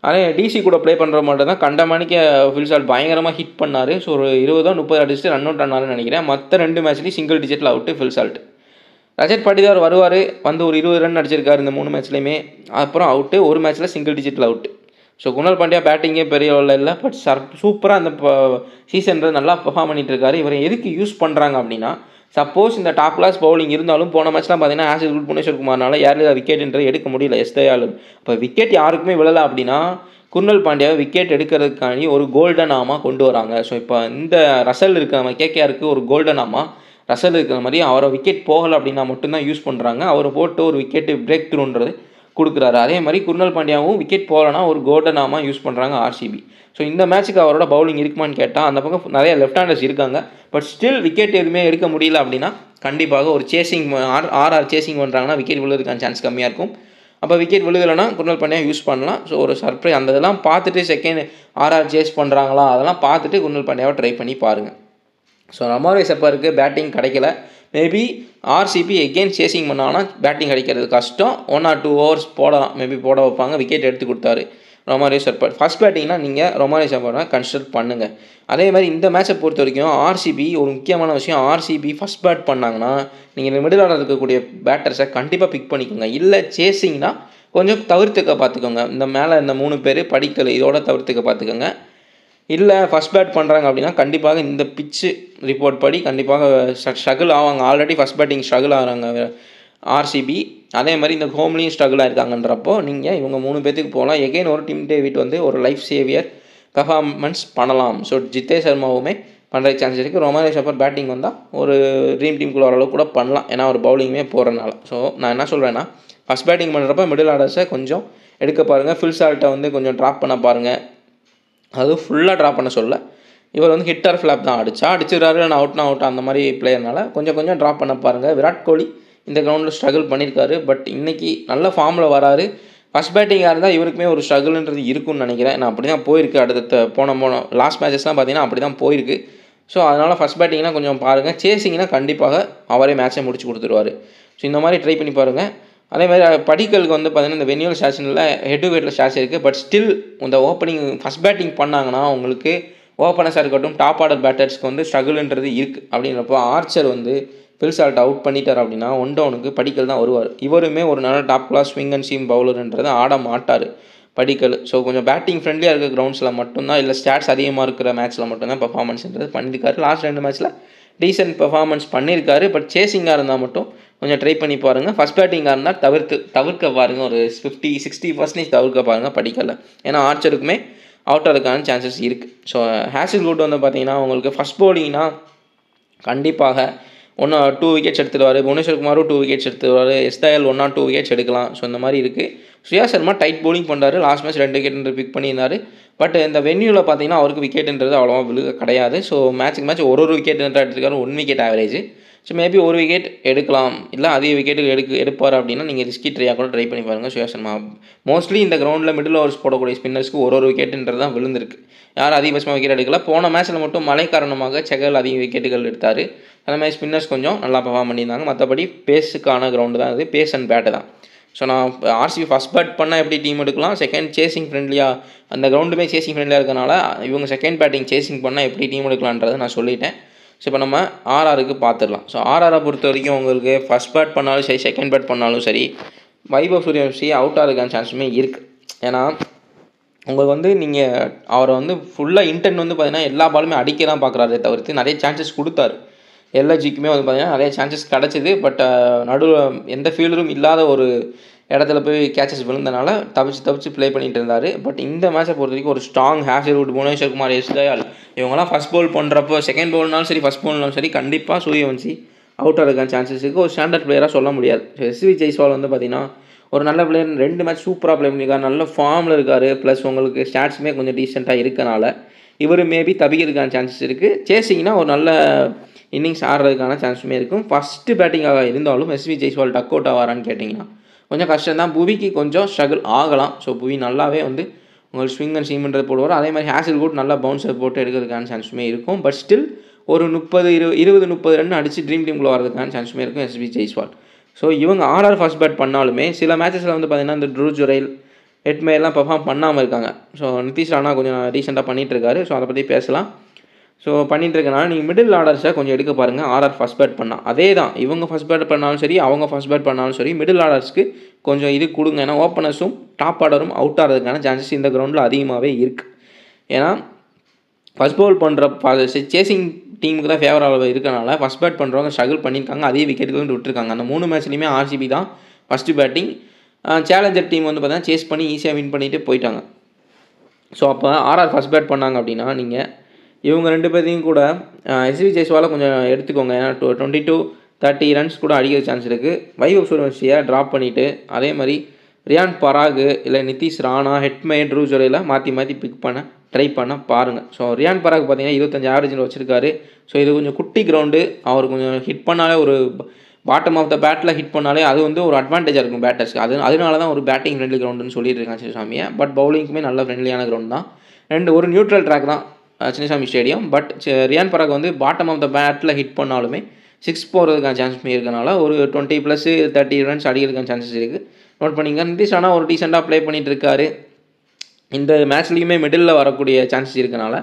அதே டிசி கூட ப்ளே பண்ணுற மட்டும் தான் கண்டமானிக்கு ஃபில் சால்ட் பயங்கரமாக ஹிட் பண்ணார். ஸோ ஒரு 20-30 அடிச்சுட்டு ரன் அவுட் ஆனாருன்னு நினைக்கிறேன். மற்ற 2 மேட்ச்லேயும் சிங்கிள் டிஜிட்டில் out Phil Salt. Rajat Patidar வருவார், வந்து ஒரு 20 ரன் அடிச்சிருக்காரு இந்த 3 மேட்ச்லேயுமே. அப்புறம் அவுட்டு, ஒரு மேட்ச்சில் சிங்கிள் டிஜிட்டில் அவுட்டு. ஸோ குணால் பாண்டியா பேட்டிங்கே பெரிய லெவலில் இல்லை, பட் சூப்பராக அந்த சீசன்றது நல்லா பெர்ஃபார்ம் பண்ணிகிட்டு இருக்காரு. இவரை எதுக்கு யூஸ் பண்ணுறாங்க அப்படின்னா, சப்போஸ் இந்த டாப் கிளாஸ் பவுலிங் இருந்தாலும் போன மேட்ச்லாம் பார்த்தீங்கன்னா ஆசிஸ் புவனேஸ்வர் குமார்னால யாரும் விக்கெட்டுன்றது எடுக்க முடியல எஸ் தயாலு. இப்போ விக்கெட் யாருக்குமே விழலை அப்படின்னா குர்னல் பாண்டியாவை விக்கெட் எடுக்கிறதுக்காண்டி ஒரு கோல்டன் ஆமா கொண்டு வராங்க. ஸோ இப்போ இந்த ரசல் இருக்கிற மாதிரி கேகேஆருக்கு ஒரு கோல்டன் ஆமா ரசல் இருக்கிற மாதிரி அவரை விக்கெட் போகலை அப்படின்னா மட்டும்தான் யூஸ் பண்ணுறாங்க. அவரை போட்டு ஒரு விக்கெட்டு பிரேக் த்ரூன்றது கொடுக்குறாரு. அதே மாதிரி குர்னல் பாண்டியாவும் விக்கெட் போகலன்னா ஒரு கோல்டனாமா யூஸ் பண்ணுறாங்க ஆர்சிபி. ஸோ இந்த மேட்ச்சுக்கு அவரோட பவுலிங் இருக்குமான்னு கேட்டால் அந்த பக்கம் நிறைய லெஃப்ட் ஹேண்டர்ஸ் இருக்காங்க. பட் ஸ்டில் விக்கெட் எதுவுமே எடுக்க முடியல அப்படின்னா கண்டிப்பாக ஒரு சேசிங் ஆர்ஆர் சேசிங் பண்ணுறாங்கன்னா விக்கெட் விழுறதுக்கான சான்ஸ் கம்மியாக இருக்கும். அப்போ விக்கெட் விழுகலைன்னா குர்னல் பாண்டியா யூஸ் பண்ணலாம். ஸோ ஒரு சர்ப்ரைஸ் அந்த இதெல்லாம் பார்த்துட்டு செகண்ட் ஆர்ஆர் சேஸ் பண்ணுறாங்களா அதெல்லாம் பார்த்துட்டு குர்னல் பாண்டியாவை ட்ரை பண்ணி பாருங்கள். ஸோ ரமாரே செப்பருக்கு பேட்டிங் கிடைக்கல. மேபி ஆர்சிபி எகெயின் சேசிங் பண்ணாங்கன்னா பேட்டிங் கிடைக்கிறது கஷ்டம். 1 or 2 overs போடலாம், மேபி போட வைப்பாங்க. விக்கெட் எடுத்து கொடுத்தாரு ரொமாரே செப்பர். ஃபஸ்ட் பேட்டிங்னா நீங்கள் ரொமாரே செப்பரை கன்சிடர் பண்ணுங்கள். அதே மாதிரி இந்த மேட்சை பொறுத்த வரைக்கும் ஆர்சிபி ஒரு முக்கியமான விஷயம், ஆர்சிபி ஃபஸ்ட் பேட் பண்ணாங்கன்னா நீங்கள் மிடில் ஆர்டர் இருக்கக்கூடிய பேட்டர்ஸை கண்டிப்பாக பிக் பண்ணிக்கோங்க. இல்லை சேசிங்னா கொஞ்சம் தவிர்த்துக்க பார்த்துக்கோங்க. இந்த மேலே இந்த 3 பேர் படிக்கல் இதோட தவிர்த்துக்க பார்த்துக்கோங்க. இல்லை ஃபஸ்ட் பேட் பண்ணுறாங்க அப்படின்னா கண்டிப்பாக இந்த பிச்சு ரிப்போர்ட் படி கண்டிப்பாக ஸ்ட்ரகிள் ஆவாங்க. ஆல்ரெடி ஃபஸ்ட் பேட்டிங் ஸ்ட்ரகிள் ஆகிறாங்க ஆர்சிபி. அதே மாதிரி இந்த ஹோம்லேயும் ஸ்ட்ரகிள் ஆகிருக்காங்கன்றப்போ நீங்கள் இவங்க 3 பேர்த்துக்கு போகலாம். எகெயின் ஒரு டீம் டேவிட் வந்து ஒரு லைஃப் சேவியர் பெர்ஃபார்மன்ஸ் பண்ணலாம். ஸோ ஜித்தேஷ் சர்மாவுமே பண்ணுற சான்ஸ் இருக்குது. ரொமாரே செப்பர் பேட்டிங் வந்தால் ஒரு ட்ரீம் டீமுக்குள்ள ஓரளவுக்கு கூட பண்ணலாம், ஏன்னா ஒரு பவுலிங்குமே போகிறனால. ஸோ நான் என்ன சொல்கிறேன்னா ஃபஸ்ட் பேட்டிங் பண்ணுறப்ப மிடில் ஆர்டர்ஸை கொஞ்சம் எடுக்க பாருங்கள். ஃபில் சால்ட்டை வந்து கொஞ்சம் ட்ராப் பண்ண பாருங்கள். அதுவும் ஃபுல்லாக ட்ராப் பண்ண சொல்ல, இவர் வந்து ஹிட் ஆர் ஃப்ளாப் தான் அடிச்சிடுறாரு, நான் அவுட் அந்த மாதிரி பிளேயர்னால கொஞ்சம் ட்ராப் பண்ண பாருங்கள். விராட் கோலி இந்த கிரவுண்டில் ஸ்ட்ரகிள் பண்ணியிருக்காரு. பட் இன்றைக்கி நல்ல ஃபார்மில் வராரு. ஃபஸ்ட் பேட்டிங்காக இருந்தால் இவருக்குமே ஒரு ஸ்ட்ரகிள்ன்றது இருக்குன்னு நினைக்கிறேன். நான் அப்படி தான் போயிருக்கு. அடுத்த போன லாஸ்ட் மேட்சஸ்லாம் பார்த்தீங்கன்னா அப்படி தான் போயிருக்கு. ஸோ அதனால் ஃபஸ்ட் பேட்டிங்னா கொஞ்சம் பாருங்கள். சேசிங்னா கண்டிப்பாக அவரே மேட்சை முடிச்சு கொடுத்துருவார். ஸோ இந்த மாதிரி ட்ரை பண்ணி பாருங்கள். அதே மாதிரி படிக்கலுக்கு வந்து பார்த்தீங்கன்னா இந்த வென்யூல் ஸ்டாஷனில் ஹெட் டு ஹெட்டில் ஸ்டாட்ச் இருக்குது. பட் ஸ்டில் இந்த ஓப்பனிங் ஃபஸ்ட் பேட்டிங் பண்ணாங்கன்னா உங்களுக்கு ஓப்பனர்ஸாக இருக்கட்டும் டாப் ஆர்டர் பேட்டர்ஸ்க்கு வந்து ஸ்ட்ரகிள்ன்றது இருக்குது. அப்படின்றப்போ ஆர்ச்சர் வந்து ஃபில் சால்ட் அவுட் பண்ணிட்டார் அப்படின்னா 1 டவுனுக்கு படிக்கல் தான் வருவார். இவருமே ஒரு நல்ல top class swing and seam பவுலர்ன்றது ஆட மாட்டார் படிக்கல். ஸோ கொஞ்சம் பேட்டிங் ஃப்ரெண்ட்லியாக இருக்க கிரவுண்ட்ஸில் மட்டும்தான் இல்லை ஸ்டாட்ஸ் அதிகமாக இருக்கிற மேட்ச்சில் மட்டும்தான் பெர்ஃபார்மன்ஸ்ன்றது பண்ணியிருக்காரு. லாஸ்ட் 2 மேட்ச்சில் டீசென்ட் பெர்ஃபார்மன்ஸ் பண்ணியிருக்காரு. பட் சேசிங்காக இருந்தால் மட்டும் கொஞ்சம் ட்ரை பண்ணி பாருங்கள். ஃபஸ்ட் பேட்டிங்காக இருந்தால் தவிர்க்க பாருங்கள். ஒரு 50-60% தவிர்க்க பாருங்கள் படிக்கல. ஏன்னா ஆர்ச்சருக்குமே அவுட் ஆகிறதுக்கான சான்சஸ் இருக்குது. ஸோ ஹேசில்வுட் வந்து பார்த்தீங்கன்னா உங்களுக்கு ஃபஸ்ட் பவுலிங்னா கண்டிப்பாக 2 விக்கெட்ஸ் எடுத்துடுவார். புவனேஸ்வர் குமாரும் 2 விக்கெட்ஸ் எடுத்துடுவார். எஸ்தாயல் 1 or 2 விக்கெட்ஸ் எடுக்கலாம். ஸோ இந்த மாதிரி இருக்குது. சுயா சர்மா டைட் பவுலிங் பண்ணுறாரு. லாஸ்ட் மேட்ச் 2 விக்கெட் பிக் பண்ணியிருந்தார். பட் இந்த வென்யூவில் பார்த்தீங்கன்னா அவருக்கு விக்கெட்டுன்றது அவ்வளோவா விழுக கிடையாது. ஸோ மேட்ச் ஒரு விக்கெட் எடுத்துருக்காரு. 1 wicket average. So maybe 1 wicket எடுக்கலாம், இல்லை அதிக விக்கெட்டு எடுப்பார் அப்படின்னா நீங்கள் ரிஸ்கி ட்ரையாக கூட ட்ரை பண்ணி பாருங்கள். சுயா சர்மா மோஸ்ட்லி இந்த கிரவுண்டில் மிடில் ஓவர்ஸ் போடக்கூடிய ஸ்பின்னர்ஸ்க்கு ஒரு விக்கெட்டுன்றது தான் விழுந்திருக்கு. யாரும் அதிகபட்சமாக விக்கெட் எடுக்கல. போன மேட்ச்சில் மட்டும் மழை காரணமாக செகல் அதிக விக்கெட்டுகள் எடுத்தார். அந்த மாதிரி ஸ்பின்னர்ஸ் கொஞ்சம் நல்லா பெர்ஃபார்ம் பண்ணியிருந்தாங்க. மற்றபடி பேஸுக்கான கிரவுண்டு தான் இது, பேஸ் அண்ட் பேட்டு தான். ஸோ நான் ஆர்சிபி ஃபஸ்ட் பேட் பண்ணால் எப்படி டீம் எடுக்கலாம், செகண்ட் சேசிங் ஃப்ரெண்ட்லியாக அந்த கிரவுண்டுமே சேசிங் ஃப்ரெண்ட்லியாக இருக்கனால இவங்க செகண்ட் பேட்டிங் சேசிங் பண்ணால் எப்படி டீம் எடுக்கலான்றதை நான் சொல்லிட்டேன். ஸோ இப்போ நம்ம ஆர்ஆருக்கு பார்த்துடலாம். ஸோ ஆர்ஆரை பொறுத்த வரைக்கும் உங்களுக்கு ஃபஸ்ட் பேட் பண்ணாலும் சரி செகண்ட் பேட் பண்ணாலும் சரி வைபவ் சூரியவன்சி அவுட் ஆகிறதுக்கான சான்ஸுமே இருக்குது. ஏன்னா உங்களுக்கு வந்து நீங்கள் அவரை வந்து ஃபுல்லாக இன்டென்ட் வந்து பார்த்தீங்கன்னா எல்லா பாலுமே அடிக்க தான் பார்க்குறாரு தவிர்த்து நிறைய சான்சஸ் கொடுத்தாரு. எல்ஐஜிக்குமே வந்து பார்த்தீங்கன்னா நிறைய சான்சஸ் கிடச்சிது. பட் நடுவில் எந்த ஃபீல்டரும் இல்லாத ஒரு இடத்துல போய் கேச்சஸ் விழுந்தனால தப்பிச்சு ப்ளே பண்ணிட்டு இருந்தார். பட் இந்த மேட்சை பொறுத்த வரைக்கும் ஒரு ஸ்ட்ராங் ஹேசில்வுட், புவனேஸ்வர் குமார், எஸ்தயால் இவங்கெல்லாம் ஃபஸ்ட் பவுல் பண்ணுறப்போ செகண்ட் பவுல்னாலும் சரி ஃபஸ்ட் பவுல்னாலும் சரி கண்டிப்பாக சூரியவன்சி அவுட் ஆகிறதுக்கான சான்சஸ் இருக்குது. ஒரு ஸ்டாண்டர்ட் பிளேயராக சொல்ல முடியாது. எஸ்வி ஜெய்ஸ்வால் வந்து பார்த்தீங்கன்னா ஒரு நல்ல பிளேயர், 2 மேட்ச் சூப்பராக ப்ளே பண்ணியிருக்காரு, நல்ல ஃபார்மில் இருக்கார். ப்ளஸ் உங்களுக்கு ஸ்டாட்ஸுமே கொஞ்சம் டீசெண்டாக இருக்கனால இவர் மேபி தப்பிக்கிறதுக்கான சான்சஸ் இருக்குது. சேசிங்னா ஒரு நல்ல இன்னிங்ஸ் ஆடுறதுக்கான சான்ஸுமே இருக்கும். ஃபஸ்ட்டு பேட்டிங்காக இருந்தாலும் எஸ்வி ஜெய்ஸ்வால் டக் அவுட் ஆவாரான்னு கேட்டிங்கன்னா கொஞ்சம் கஷ்டம் தான். புவிக்கு கொஞ்சம் ஸ்ட்ரகிள் ஆகலாம். ஸோ புவி நல்லாவே வந்து உங்களுக்கு ஸ்விங் அண்ட் சீம்ன்றது போடுவார். அதே மாதிரி ஹேசில்வுட் நல்லா பவுன்சர் போட்டு எடுக்கிறதுக்கான சான்ஸுமே இருக்கும். பட் ஸ்டில் ஒரு 20-30 ரன் அடித்து ட்ரீம் டீமுக்குள்ள வரதுக்கான சான்ஸுமே இருக்கும் எஸ்வி ஜெய்ஸ்வால். ஸோ இவங்க ஆர்ஆர் ஃபஸ்ட் பேட் பண்ணாலுமே சில மேட்சஸில் வந்து பார்த்திங்கன்னா இந்த ட்ரூ ஜுரைல் ஹெட்மேர்லாம் பெர்ஃபார்ம் பண்ணாமல் இருக்காங்க. ஸோ நிதிஷ் ராணா கொஞ்சம் ரீசெண்டாக பண்ணிகிட்ருக்காரு. ஸோ அதை பற்றி பேசலாம். ஸோ பண்ணிகிட்டு இருக்கனால நீங்கள் மிடில் ஆர்டர்ஸை கொஞ்சம் எடுக்க பாருங்கள். ஆர்ஆர் ஃபஸ்ட் பேட் பண்ணால் அதே தான், இவங்க ஃபஸ்ட் பேட் பண்ணாலும் சரி அவங்க ஃபஸ்ட் பேட் பண்ணாலும் சரி மிடில் ஆர்டர்ஸ்க்கு கொஞ்சம் இது கொடுங்க. ஏன்னா ஓப்பனர்ஸும் டாப் ஆர்டரும் அவுட் ஆகிறதுக்கான சான்சஸ் இந்த கிரவுண்டில் அதிகமாகவே இருக்குது. ஏன்னா ஃபஸ்ட் பவுல் பண்ணுற சேசிங் டீமுக்கு தான் ஃபேவராக இருக்கனால ஃபஸ்ட் பேட் பண்ணுறவங்க ஸ்ட்ரகிள் பண்ணியிருக்காங்க. அதே விக்கெட்டுக்கு விட்டுருக்காங்க. அந்த 3 மேட்ச்லையுமே ஆர்சிபி தான் ஃபஸ்ட்டு பேட்டிங். சேலஞ்சர் டீம் வந்து பார்த்தீங்கன்னா சேஸ் பண்ணி ஈஸியாக வின் பண்ணிவிட்டு போயிட்டாங்க. ஸோ அப்போ ஆர்ஆர் ஃபஸ்ட் பேட் பண்ணாங்க அப்படின்னா நீங்கள் இவங்க 2 பேர்த்தையும் கூட எஸ்வி ஜெய்ஸ்வாலை கொஞ்சம் எடுத்துக்கோங்க. ஏன்னா 20-30 ரன்ஸ் கூட அடிக்கிற சான்ஸ் இருக்குது. வைபவ் சூரியவன்சியை ட்ராப் பண்ணிவிட்டு அதே மாதிரி ரியான் பராக் இல்லை நிதிஷ் ராணா, ஹெட்மேர், ட்ரூ ஜுரைல மாற்றி பிக் பண்ண ட்ரை பண்ண பாருங்கள். ஸோ ரியான் பராக் பார்த்தீங்கன்னா 25 ஆவரேஜில் வச்சுருக்காரு. ஸோ இது கொஞ்சம் குட்டி கிரவுண்டு, அவர் கொஞ்சம் ஹிட் பண்ணாலே ஒரு பாட்டம் ஆஃப் த பேட்டில் ஹிட் பண்ணாலே அது வந்து ஒரு அட்வான்டேஜாக இருக்கும் பேட்டர்ஸ்க்கு. அதனால தான் ஒரு பேட்டிங் ஃப்ரெண்ட்லி கிரவுண்டுன்னு சொல்லிட்டு இருக்காங்க சின்னசாமியை. பட் பவுலிங்க்குமே நல்ல ஃப்ரெண்ட்லியான கிரவுண்ட் தான். ஒரு நியூட்ரல் ட்ராக் தான் சின்னசாமி ஸ்டேடியம். பட் ரியான் பராக் வந்து பாட்டம் ஆஃப் த பேட்டில் ஹிட் பண்ணாலுமே 6 போகிறதுக்கான சான்ஸுமே இருக்கனால ஒரு 20+30 ரன்ஸ் அடிக்கிறதுக்கான சான்சஸ் இருக்குது. நோட் பண்ணிங்க. நிதிஷ் ராணா ஒரு டீசெண்டாக ப்ளே பண்ணிகிட்டு இருக்காரு. இந்த மேட்ச்லேயுமே மிடில் வரக்கூடிய சான்சஸ் இருக்கனால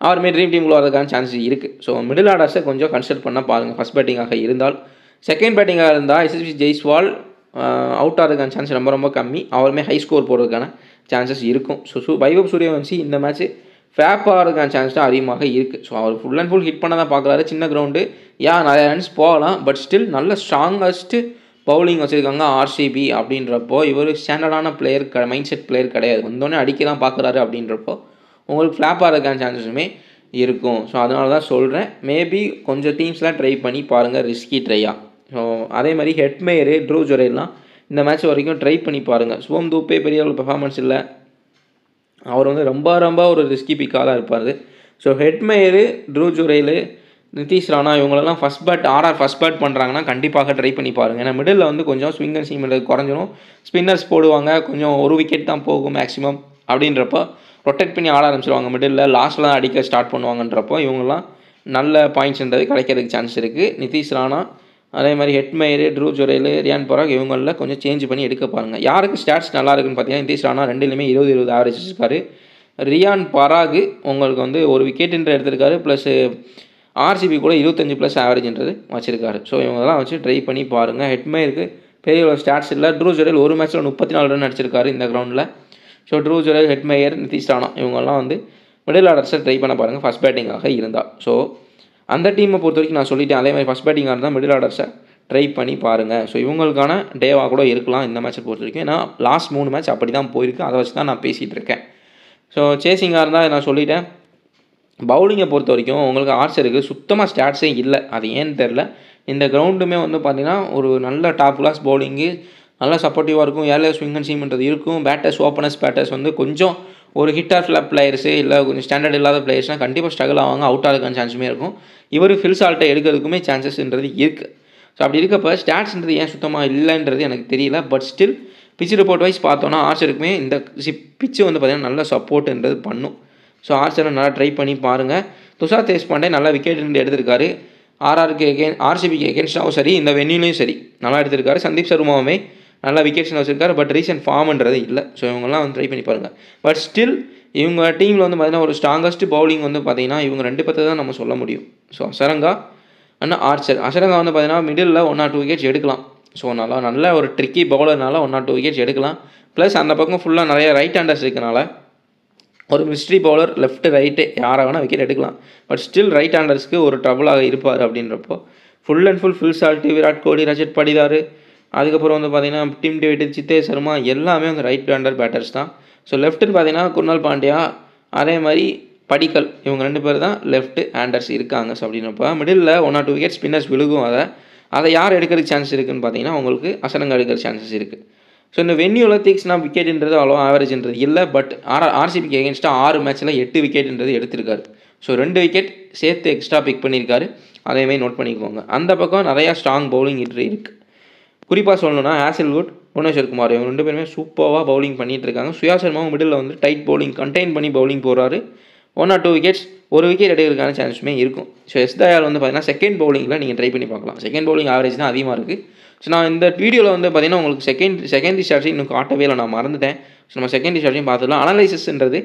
அவருமே ட்ரீம் டீமுக்குள்ள வரதுக்கான சான்சஸ் இருக்குது. ஸோ மிடில் ஆர்டர்ஸை கொஞ்சம் கன்சிடர் பண்ண பாருங்கள் ஃபஸ்ட் பேட்டிங்காக இருந்தால். செகண்ட் பேட்டிங்காக இருந்தால் எஸ்எஸ்வி ஜெய்ஸ்வால் அவுட் ஆகிறதுக்கான சான்ஸ் ரொம்ப கம்மி. அவருமே ஹை ஸ்கோர் போடுறதுக்கான சான்சஸ் இருக்கும். ஸோ வைபவ் சூரியவன்சி இந்த மேட்ச்சு ஃபேப் ஆகிறதுக்கான சான்ஸ் தான் அதிகமாக இருக்குது. ஸோ அவர் ஃபுல் அண்ட் ஃபுல் ஹிட் பண்ண தான் பார்க்குறாரு. சின்ன கிரவுண்டு நிறைய ரன்ஸ் போகலாம். பட் ஸ்டில் நல்ல ஸ்ட்ராங்கஸ்ட்டு பவுலிங் வச்சுருக்காங்க ஆர்சிபி. அப்படின்றப்போ இவர் ஸ்டாண்டர்டான பிளேயர் மைண்ட் செட் பிளேயர் கிடையாது. வந்தோடனே அடிக்க தான் பார்க்குறாரு. அப்படின்றப்போ உங்களுக்கு ஃப்ளாப் ஆகிறதுக்கான சான்சஸுமே இருக்கும். ஸோ அதனால தான் சொல்கிறேன், மேபி கொஞ்சம் டீம்ஸ்லாம் ட்ரை பண்ணி பாருங்கள், ரிஸ்கி ட்ரையாக. ஸோ அதே மாதிரி ஹெட்மேரு, ட்ரூ ஜுரைலாம் இந்த மேட்ச் வரைக்கும் ட்ரை பண்ணி பாருங்கள். சுவம் தூப்பே பெரிய ஒரு பெர்ஃபார்மன்ஸ் இல்லை. அவர் வந்து ரொம்ப ஒரு ரிஸ்கி பிக்காக தான் இருப்பார். ஸோ ஹெட்மேரு, ட்ரூ ஜுரைலு, நிதிஷ் ராணா இவங்களெல்லாம் first bat RR first bat பண்ணுறாங்கன்னா கண்டிப்பாக ட்ரை பண்ணி பாருங்கள். ஏன்னா மிடில் வந்து கொஞ்சம் ஸ்விங் அண்ட் சீம் குறைஞ்சிடும். ஸ்பின்னர்ஸ் போடுவாங்க, கொஞ்சம் ஒரு விக்கெட் தான் போகும் மேக்ஸிமம். அப்படின்றப்போ ரொட்டேட் பண்ணி ஆட ஆரம்பிச்சிடுவாங்க. மிடில் லாஸ்ட்டில் தான் அடிக்க ஸ்டார்ட் பண்ணுவாங்கன்றப்போ இவங்கெல்லாம் நல்ல பாயிண்ட்ஸ்ன்றது கிடைக்கிறதுக்கு சான்ஸ் இருக்குது. நிதிஷ் ராணா அதே மாதிரி ஹெட்மயர், ட்ரூ ஜொரேல், ரியான் பராக் இவங்களில் கொஞ்சம் சேஞ்ச் பண்ணி எடுக்க பாருங்கள். யாருக்கு ஸ்டாட்ஸ் நல்லா இருக்குன்னு பார்த்தீங்கன்னா நிதிஷ் ராணா ரெண்டுலேயுமே 20 ஆவரேஜ் வச்சிருக்காரு. ரியான் பராக் உங்களுக்கு வந்து ஒரு விக்கெட்டுன்ற எடுத்திருக்காரு, ப்ளஸ் ஆர்சிபி கூட 25+ ஆவரேஜ்ன்றது வச்சிருக்காரு. ஸோ இவங்கெல்லாம் வச்சு ட்ரை பண்ணி பாருங்கள். ஹெட்மயருக்கு பெரிய ஒரு ஸ்டாட்ஸ் இல்லை. ட்ரூ ஜொரேல் ஒரு மேட்ச்சில் 34 ரன் அடிச்சிருக்காரு இந்த கிரவுண்டில். ஸோ ட்ரூ ஜொரேல், ஹெட்மயர், நிதிஷ் ராணா இவங்கெல்லாம் வந்து மிடில் ஆர்டர்ஸை ட்ரை பண்ண பாருங்கள் ஃபஸ்ட் பேட்டிங்காக இருந்தால். ஸோ அந்த டீமை பொறுத்த வரைக்கும் நான் சொல்லிட்டேன். அதே மாதிரி ஃபஸ்ட் பேட்டிங்காக இருந்தால் மிடில் ஆர்டர்ஸை ட்ரை பண்ணி பாருங்கள். ஸோ இவங்களுக்கான டேவாக கூட இருக்கலாம் இந்த மேட்சை பொறுத்த வரைக்கும். ஏன்னா லாஸ்ட் 3 மேட்ச் அப்படி தான் போயிருக்கு. அதை வச்சு தான் நான் பேசிகிட்டு இருக்கேன். ஸோ சேசிங்காக இருந்தால் நான் சொல்லிட்டேன். பவுலிங்கை பொறுத்த வரைக்கும் உங்களுக்கு ஆர்ச்சருக்கு சுத்தமாக ஸ்டாட்ஸே இல்லை. அது ஏன்னு தெரில. இந்த கிரவுண்டுமே வந்து பார்த்திங்கன்னா ஒரு நல்ல டாப் கிளாஸ் பவுலிங்கு, நல்லா சப்போர்ட்டிவாக இருக்கும். ஏர்லியர் ஸ்விங் அண்ட் சீம்ன்றது இருக்கும். பேட்டர்ஸ், ஓப்பனர்ஸ், பேட்டர்ஸ் வந்து கொஞ்சம் ஒரு ஹிட் ஆர் ஃப்ளாப் பிளேயர்ஸு இல்லை கொஞ்சம் ஸ்டாண்டர்ட் இல்லாத பிளேயர்ஸ்னால் கண்டிப்பாக ஸ்ட்ரகிள் ஆவாங்க. அவுட் ஆகிறதுக்கான சான்ஸுமே இருக்கும். இவர் ஃபில் சால்ட்டை எடுக்கிறதுக்குமே சான்சஸ்ன்றது இருக்குது. ஸோ அப்படி இருக்கப்போ ஸ்டாட்ஸ்ன்றது ஏன் சுத்தமாக இல்லைன்றது எனக்கு தெரியல. But still pitch report wise பார்த்தோன்னா ஆர்ச்சருக்குமே இந்த பிச்சு வந்து பார்த்திங்கன்னா நல்ல சப்போர்ட்ன்றது பண்ணும். ஸோ ஆர்ச்சரை நல்லா ட்ரை பண்ணி பாருங்கள். துஷார் தேஷ்பாண்டே நல்லா விக்கெட் எடுத்திருக்காரு. ஆர்சிபிக்கு எகென்ஸ்டாகவும் சரி, இந்த வென்யூலையும் சரி நல்லா எடுத்திருக்காரு. சந்தீப் சர்மாவுமே நல்லா விக்கெட்ஸ் வச்சுருக்காரு. பட் ரீசன்ட் ஃபார்ம்ன்றது இல்லை. ஸோ இவங்கெல்லாம் வந்து ட்ரை பண்ணி பாருங்கள். பட் ஸ்டில் இவங்க டீமில் வந்து பார்த்திங்கன்னா ஒரு ஸ்ட்ராங்கஸ்ட் பவுலிங் வந்து பார்த்திங்கன்னா இவங்க 2 பேர்த்தை தான் நம்ம சொல்ல முடியும். So Azarenka and Archer. Azarenka வந்து பார்த்திங்கன்னா மிடில் 1 or 2 விக்கெட்ஸ் எடுக்கலாம். ஸோ நல்ல ஒரு ட்ரிக்கி பவுலர்னால 1 or 2 விக்கெட்ஸ் எடுக்கலாம். ப்ளஸ் அந்த பக்கம் ஃபுல்லாக நிறைய ரைட் ஹேண்டர்ஸ் இருக்கனால ஒரு மிஸ்ட்ரி பவுலர் லெஃப்ட் ரைட்டு யாரை வேணால் விக்கெட் எடுக்கலாம். பட் ஸ்டில் ரைட் ஹேண்டர்ஸ்க்கு ஒரு ட்ரபுளாக இருப்பார். அப்படின்றப்போ full and full Salt Virat Kohli, Rajat Patidar, அதுக்கப்புறம் வந்து பார்த்திங்கன்னா டிம் டேவிட், சித்தேஷ் சர்மா எல்லாமே வந்து ரைட் ஹேண்டர் பேட்டர்ஸ் தான். ஸோ லெஃப்ட்டுன்னு பார்த்திங்கன்னா குர்னால் பாண்டியா, அதே மாதிரி படிக்கல் இவங்க 2 பேர் தான் லெஃப்ட் ஹேண்டர்ஸ் இருக்காங்க. ஸோ அப்படின்றப்போ மிடில் 1 or 2 விக்கெட் ஸ்பின்னர்ஸ் விழுகும். அதை யார் எடுக்கிறதுக்கு சான்ஸ் இருக்குதுன்னு பார்த்தீங்கன்னா உங்களுக்கு அசரங்கா எடுக்கிற சான்சஸ் இருக்குது. ஸோ இந்த வென்யூவில் தீக்ஸ்னா விக்கெட்டுன்றது அவ்வளோ ஆவரேஜ்ன்றது இல்லை. பட் ஆர்சிபிக்கு எகென்ஸ்டாக 6 மேட்ச்சில் 8 விக்கெட்டுன்றது எடுத்திருக்காரு. ஸோ 2 விக்கெட் சேர்த்து எக்ஸ்ட்ரா பிக் பண்ணியிருக்காரு. அதேமாதிரி நோட் பண்ணிக்கோங்க. அந்த பக்கம் நிறையா ஸ்ட்ராங் பவுலிங் இருக்குது. குறிப்பாக சொல்லணும்னா ஹேசல்வுட், புவனேஸ்வர் குமார் இவங்க 2 பேருமே சூப்பராக பவுலிங் பண்ணிகிட்டு இருக்காங்க. சுயா சர்மாவும் மிடில் வந்து டைட் பவுலிங் கண்டெயின் பண்ணி பவுலிங் போகிறாரு. 1 or 2 விக்கெட்ஸ், ஒரு விக்கெட் எடுக்கிறதுக்கான சான்ஸுமே இருக்கும். ஸோ எஸ் தயால் வந்து பார்த்திங்கன்னா செகண்ட் பவுலிங்கில் நீங்கள் ட்ரை பண்ணி பார்க்கலாம். செகண்ட் பவுலிங் ஆவரேஜ் தான் அதிகமாக இருக்குது. ஸோ நான் இந்த வீடியோவில் வந்து பார்த்திங்கன்னா உங்களுக்கு செகண்டரி ஸ்டாட்ஸையும் இன்னும் காட்டவே இல்லை, நான் மறந்துட்டேன். ஸோ நம்ம செகண்டரி ஸ்டாட்ஸையும் பார்த்துக்கலாம். அனலைசிஸ்ன்றது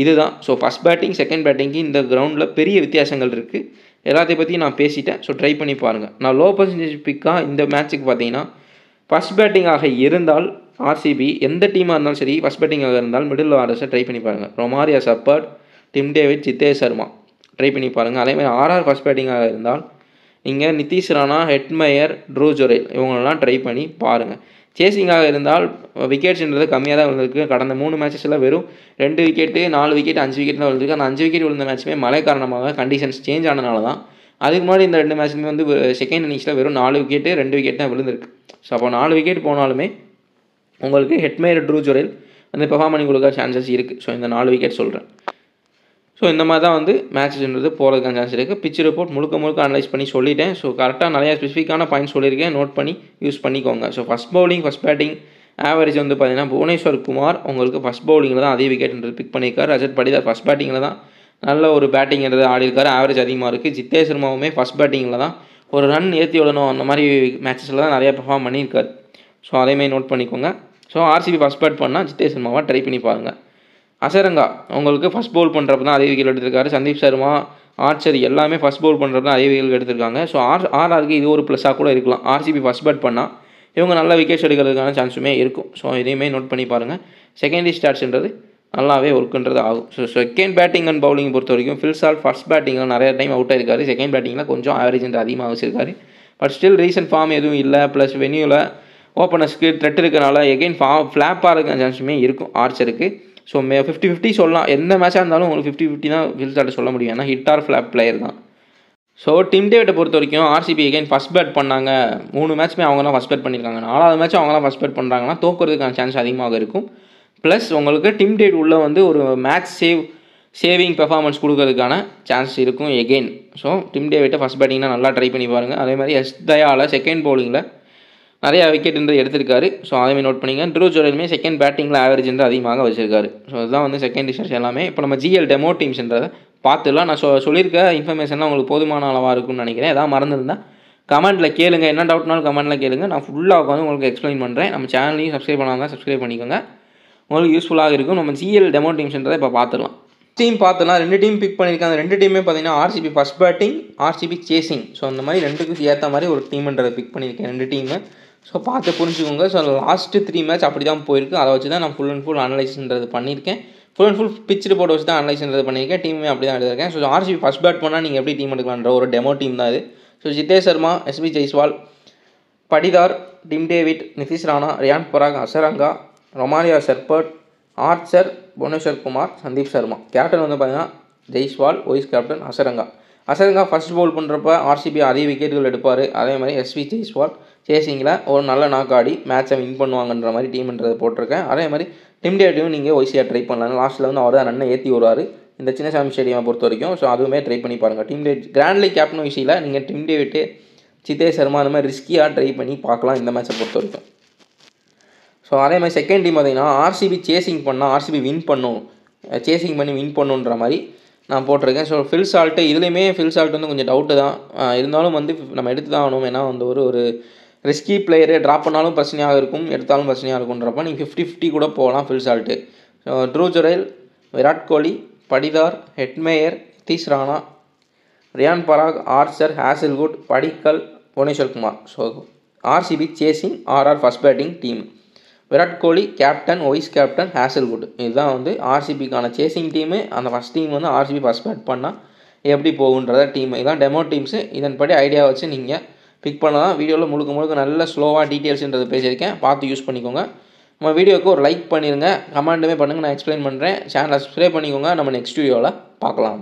இதுதான். ஸோ ஃபஸ்ட் பேட்டிங் செகண்ட் பேட்டிங்க்கு இந்த கிரவுண்டில் பெரிய வித்தியாசங்கள் இருக்குது. எல்லாத்தையும் பற்றி நான் பேசிட்டேன். ஸோ ட்ரை பண்ணி பாருங்கள். நான் லோ பர்சன்டேஜ் பிக்காக இந்த மேட்ச்சுக்கு பார்த்தீங்கன்னா ஃபஸ்ட் பேட்டிங்காக இருந்தால் ஆர்சிபி எந்த டீமாக இருந்தாலும் சரி ஃபஸ்ட் பேட்டிங்காக இருந்தால் மிடில் ஆர்டர்ஸை ட்ரை பண்ணி பாருங்கள். Romario shepherd, dim David, Jitesh Sharma try பண்ணி பாருங்கள். அதேமாதிரி ஆர்ஆர் ஃபஸ்ட் பேட்டிங்காக இருந்தால் நீங்கள் நிதிஷ் ராணா, ஹெட்மயர், ட்ரூ ஜொரேல் இவங்களெல்லாம் ட்ரை பண்ணி பாருங்கள். சேசிங்காக இருந்தால் விக்கெட்ஸ்ன்றது கம்மியாக தான் விழுந்திருக்கு. கடந்த 3 மேட்சஸில் வெறும் 2 விக்கெட்டு, 4 விக்கெட், 5 விக்கெட் தான் விழுந்திருக்கு. அந்த 5 விக்கெட் விழுந்த மேட்ச்சுமே மழை காரணமாக கண்டிஷன்ஸ் சேஞ்ச் ஆனதுனால தான். அதுக்கு முன்னாடி இந்த 2 மேட்ச்லையுமே வந்து செகண்ட் இன்னிங்ஸில் வெறும் 4 விக்கெட்டு, 2 விக்கெட் தான் விழுந்திருக்கு. ஸோ அப்போ 4 விக்கெட் போனாலுமே உங்களுக்கு ஹெட்மயர், ட்ரூ ஜொரேல் வந்து பெர்ஃபார்ம் பண்ணி கொடுக்க சான்சஸ் இருக்குது. ஸோ இந்த 4 விக்கெட் சொல்கிறேன். ஸோ இந்த மாதிரி தான் வந்து மேட்சஸ்ன்றது போகிறதுக்கான சான்ஸ் இருக்குது. பிச் ரிப்போர்ட் முழுக்க அனலைஸ் பண்ணி சொல்லிட்டேன். ஸோ கரெக்டாக நிறையா ஸ்பெசிஃபிக்கான பாயிண்ட்ஸ் சொல்லியிருக்கேன். நோட் பண்ணி யூஸ் பண்ணிக்கோங்க. So first bowling first batting average வந்து பார்த்திங்கன்னா புவனேஸ்வர் குமார் உங்களுக்கு ஃபஸ்ட் பவுலிங்கில் தான் அதே விக்கெட்ன்றது பிக் பண்ணியிருக்காரு. ரஜத் படிதார் ஃபஸ்ட் பேட்டிங்கில் தான் நல்ல ஒரு பேட்டிங்கிறது ஆடிருக்காரு. ஆவரேஜ் அதிகமாக இருக்குது. சித்தேஷ் சர்மாவுமே ஃபஸ்ட் பேட்டிங்கில் தான் ஒரு ரன் ஏற்றி விடணும் அந்த மாதிரி மேட்சஸில் தான் நிறையா பெர்ஃபார்ம் பண்ணியிருக்காரு. ஸோ அதேமாதிரி நோட் பண்ணிக்கோங்க. ஸோ ஆர்சிபி ஃபஸ்ட் பேட் பண்ணால் சித்தேஷ் சர்மாவாக ட்ரை பண்ணி பாருங்கள். அசரங்கா உங்களுக்கு ஃபஸ்ட் பவுல் பண்ணுறப்ப தான் அதே விக்கெட் எடுத்திருக்காரு. சந்தீப் சர்மா, ஆர்ச்சர் எல்லாமே ஃபஸ்ட் பவுல் பண்ணுறப்ப தான் அதே விக்கெட் எடுத்திருக்காங்க. ஸோ ஆர்ஆருக்கு இது ஒரு ப்ளஸ்ஸாக கூட இருக்கலாம். ஆர்சிபி ஃபஸ்ட் பேட் பண்ணால் இவங்க நல்ல விக்கெட்ஸ் எடுக்கிறதுக்கான சான்ஸுமே இருக்கும். ஸோ இதையுமே நோட் பண்ணி பாருங்கள். செகண்டரி ஸ்டாட்ஸ்ன்றது நல்லாவே ஒர்க்குன்றது ஆகும். So second batting and bowling பொறுத்த வரைக்கும் ஃபில்சால் ஃபஸ்ட் பேட்டிங்கில் நிறைய டைம் அவுட் ஆயிருக்காரு. செகண்ட் பேட்டிங்கில் கொஞ்சம் ஆவரேஜ் அதிகமாக வச்சிருக்காரு. பட் ஸ்டில் ரீசன்ட் ஃபார்ம் எதுவும் இல்லை. ப்ளஸ் வென்யூவில் ஓப்பனர்ஸ்க்கு த்ரெட் இருக்கனால எகெயின் ஃப்ளாப்பாக இருக்க சான்ஸுமே இருக்கும் ஆர்ச்சருக்கு. ஸோ 50-50 சொல்லலாம். எந்த மேட்சாக இருந்தாலும் உங்களுக்கு 50-50 தான் ஃபில்சால்ட்டை சொல்ல முடியும். ஏன்னா ஹிட் ஆர் ஃப்ளாப் பிளேயர் தான். ஸோ டிம் டேவிட்டை பொறுத்த வரைக்கும் ஆர்சிபி எகைன் ஃபஸ்ட் பேட் பண்ணாங்க. 3 மேட்ச்மே அவங்க தான் ஃபஸ்ட் பேட் பண்ணியிருக்காங்க. 4வது மேட்ச் அவங்க தான் ஃபஸ்ட் பேட் பண்ணுறாங்கன்னா தோக்கிறதுக்கான சான்ஸ் அதிகமாக இருக்கும். ப்ளஸ் உங்களுக்கு டிம் டேவிட் உள்ளே வந்து ஒரு மேட்ச் சேவிங் பெர்ஃபார்மன்ஸ் கொடுக்கறதுக்கான சான்ஸ் இருக்கும் எகெயின். ஸோ டிம் டேவிட்டை ஃபஸ்ட் பேட்டிங்னா நல்லா ட்ரை பண்ணி பாருங்கள். அதே மாதிரி எஸ் தயால செகண்ட் பவுலிங்கில் நிறையா விக்கெட் எடுத்திருக்காரு. ஸோ அதேமாதிரி நோட் பண்ணிங்க. ட்ரூ ஜொரேலுமே செகண்ட் பேட்டிங்கில் ஆவரேஜ் அதிகமாக வச்சிருக்காரு. ஸோ அதுதான் வந்து செகண்ட் டிஷர்ஸ் எல்லாமே. இப்போ நம்ம ஜிஎல் டெமோ டீம்ஸ்ன்றதை பார்த்துலாம். நான் சொல்லியிருக்க இன்ஃபர்மேஷன்லாம் உங்களுக்கு போதுமான அளவாக இருக்கும்னு நினைக்கிறேன். எதாவது மறந்துருந்தால் கமெண்ட்டில் கேளுங்க, என்ன டவுட்னாலும் கமெண்ட்டில் கேளுங்க. நான் ஃபுல்லாக உட்காந்து உங்களுக்கு எக்ஸ்பிளைன் பண்ணுறேன். நம்ம சேனலையும் சப்ஸ்கிரைப் பண்ணாமல் தான் சப்ஸ்கிரைப் பண்ணிக்கோங்க, உங்களுக்கு யூஸ்ஃபுல்லாக இருக்கும். நம்ம சிஎல் டெமோ டீம்ஸ்ன்றதை இப்போ பார்த்துடலாம். டீம் பார்த்துலாம் 2 டீம் பிக் பண்ணியிருக்காங்க. 2 டீமே பார்த்தீங்கன்னா RCB first batting, RCB chasing. So அந்த மாதிரி 2க்கும் ஏற்ற மாதிரி ஒரு டீம்ன்றதை பிக் பண்ணியிருக்கேன் 2 டீமு. ஸோ பார்த்து புரிஞ்சுக்கோங்க. ஸோ லாஸ்ட்டு 3 மேட்ச் அப்படி தான் போயிருக்கு. அதை வச்சு தான் நான் ஃபுல் அண்ட் ஃபுல் அனலைஸ்ன்றது பண்ணியிருக்கேன். Full and full pitch report வச்சு தான் அனலைஸ்ன்றது பண்ணியிருக்கேன். டீமே அப்படி தான் எடுத்திருக்கேன். ஸோ ஆர்சிபி ஃபஸ்ட் பேட் பண்ணால் நீங்கள் எப்படி டீம் எடுக்கலான்ற ஒரு டெமோ டீம் தான் இது. ஸோ ஜிதேஷ் சர்மா, எஸ்பி Jaiswal, Patidar, Tim David, Nitish Rana, Riyan Parag, Hasaranga, Romario Shepherd, Archer, Bhuvneshwar Kumar, Sandeep Sharma. Captain வந்து பார்த்தீங்கன்னா Jaiswal, vice captain Hasaranga first bowl பண்ணுறப்ப ஆர்சிபி அதிக விக்கெட்டுகள் எடுப்பார். அதே மாதிரி எஸ்பி ஜெய்ஸ்வால் சேசிங்கில் ஒரு நல்ல நாக் ஆடி மேட்சை வின் பண்ணுவாங்கன்ற மாதிரி டீம்ன்றது போட்டிருக்கேன். அதே மாதிரி டிம் டேவிட்டையும் நீங்கள் ஒய்சியாக ட்ரை பண்ணலாம். லாஸ்ட்டில் வந்து அவர் தான் ரன்னை ஏற்றி வருவார் இந்த சின்னசாமி ஸ்டேடியமை பொறுத்த வரைக்கும். ஸோ அதுவுமே ட்ரை பண்ணி பாருங்கள். Tim David grand league captain வைஸில் நீங்கள் டிம் டேவிட்டு, ஜிதேஷ் சர்மா அந்த மாதிரி ரிஸ்கியாக ட்ரை பண்ணி பார்க்கலாம் இந்த மேட்சை பொறுத்த வரைக்கும். ஸோ அதே மாதிரி செகண்ட் டீம் பார்த்திங்கன்னா ஆர்சிபி சேசிங் பண்ணால் ஆர்சிபி வின் பண்ணும், சேசிங் பண்ணி வின் பண்ணுன்ற மாதிரி நான் போட்டிருக்கேன். ஸோ ஃபில் சால்ட்டு இதுலேயுமே ஃபில் சால்ட் வந்து கொஞ்சம் டவுட்டு தான், இருந்தாலும் வந்து நம்ம எடுத்து தான் ஆகணும். ஏன்னா வந்து ஒரு ரிஸ்கி பிளேயரு ட்ராப் பண்ணாலும் பிரச்சனையாக இருக்கும், எடுத்தாலும் பிரச்சனையாக இருக்குன்றப்ப நீங்கள் 50-50 கூட போகலாம் Phil Salt. So Dhruv Jurel, Virat Kohli, Patidar, Hetmyer, Nitish Rana, Riyan Parag, Archer, Hazlewood, Padikkal, Bhuvneshwar Kumar. So RCB chasing RR first batting team. Virat Kohli captain, vice captain, Hazlewood. இதுதான் வந்து ஆர்சிபிக்கான சேசிங் டீமு. அந்த ஃபஸ்ட் டீம் வந்து ஆர்சிபி ஃபஸ்ட் பேட் பண்ணால் எப்படி போகுன்றத டீம். இதுதான் டெமோ டீம்ஸு. இதன்படி ஐடியா வச்சு நீங்கள் பிக் பண்ணலாம். வீடியோவில் முழுக்க நல்ல ஸ்லோவாக டீட்டெயில்ஸ்ன்றது பேசியிருக்கேன், பார்த்து யூஸ் பண்ணிக்கோங்க. நம்ம வீடியோவுக்கு ஒரு லைக் பண்ணிடுங்க, கமெண்ட்டுமே பண்ணுங்கள், நான் எக்ஸ்பிளைன் பண்ணுறேன். சேனலை சப்ஸ்கிரைப் பண்ணிக்கோங்க. நம்ம நெக்ஸ்ட் வீடியோவில் பார்க்கலாம்.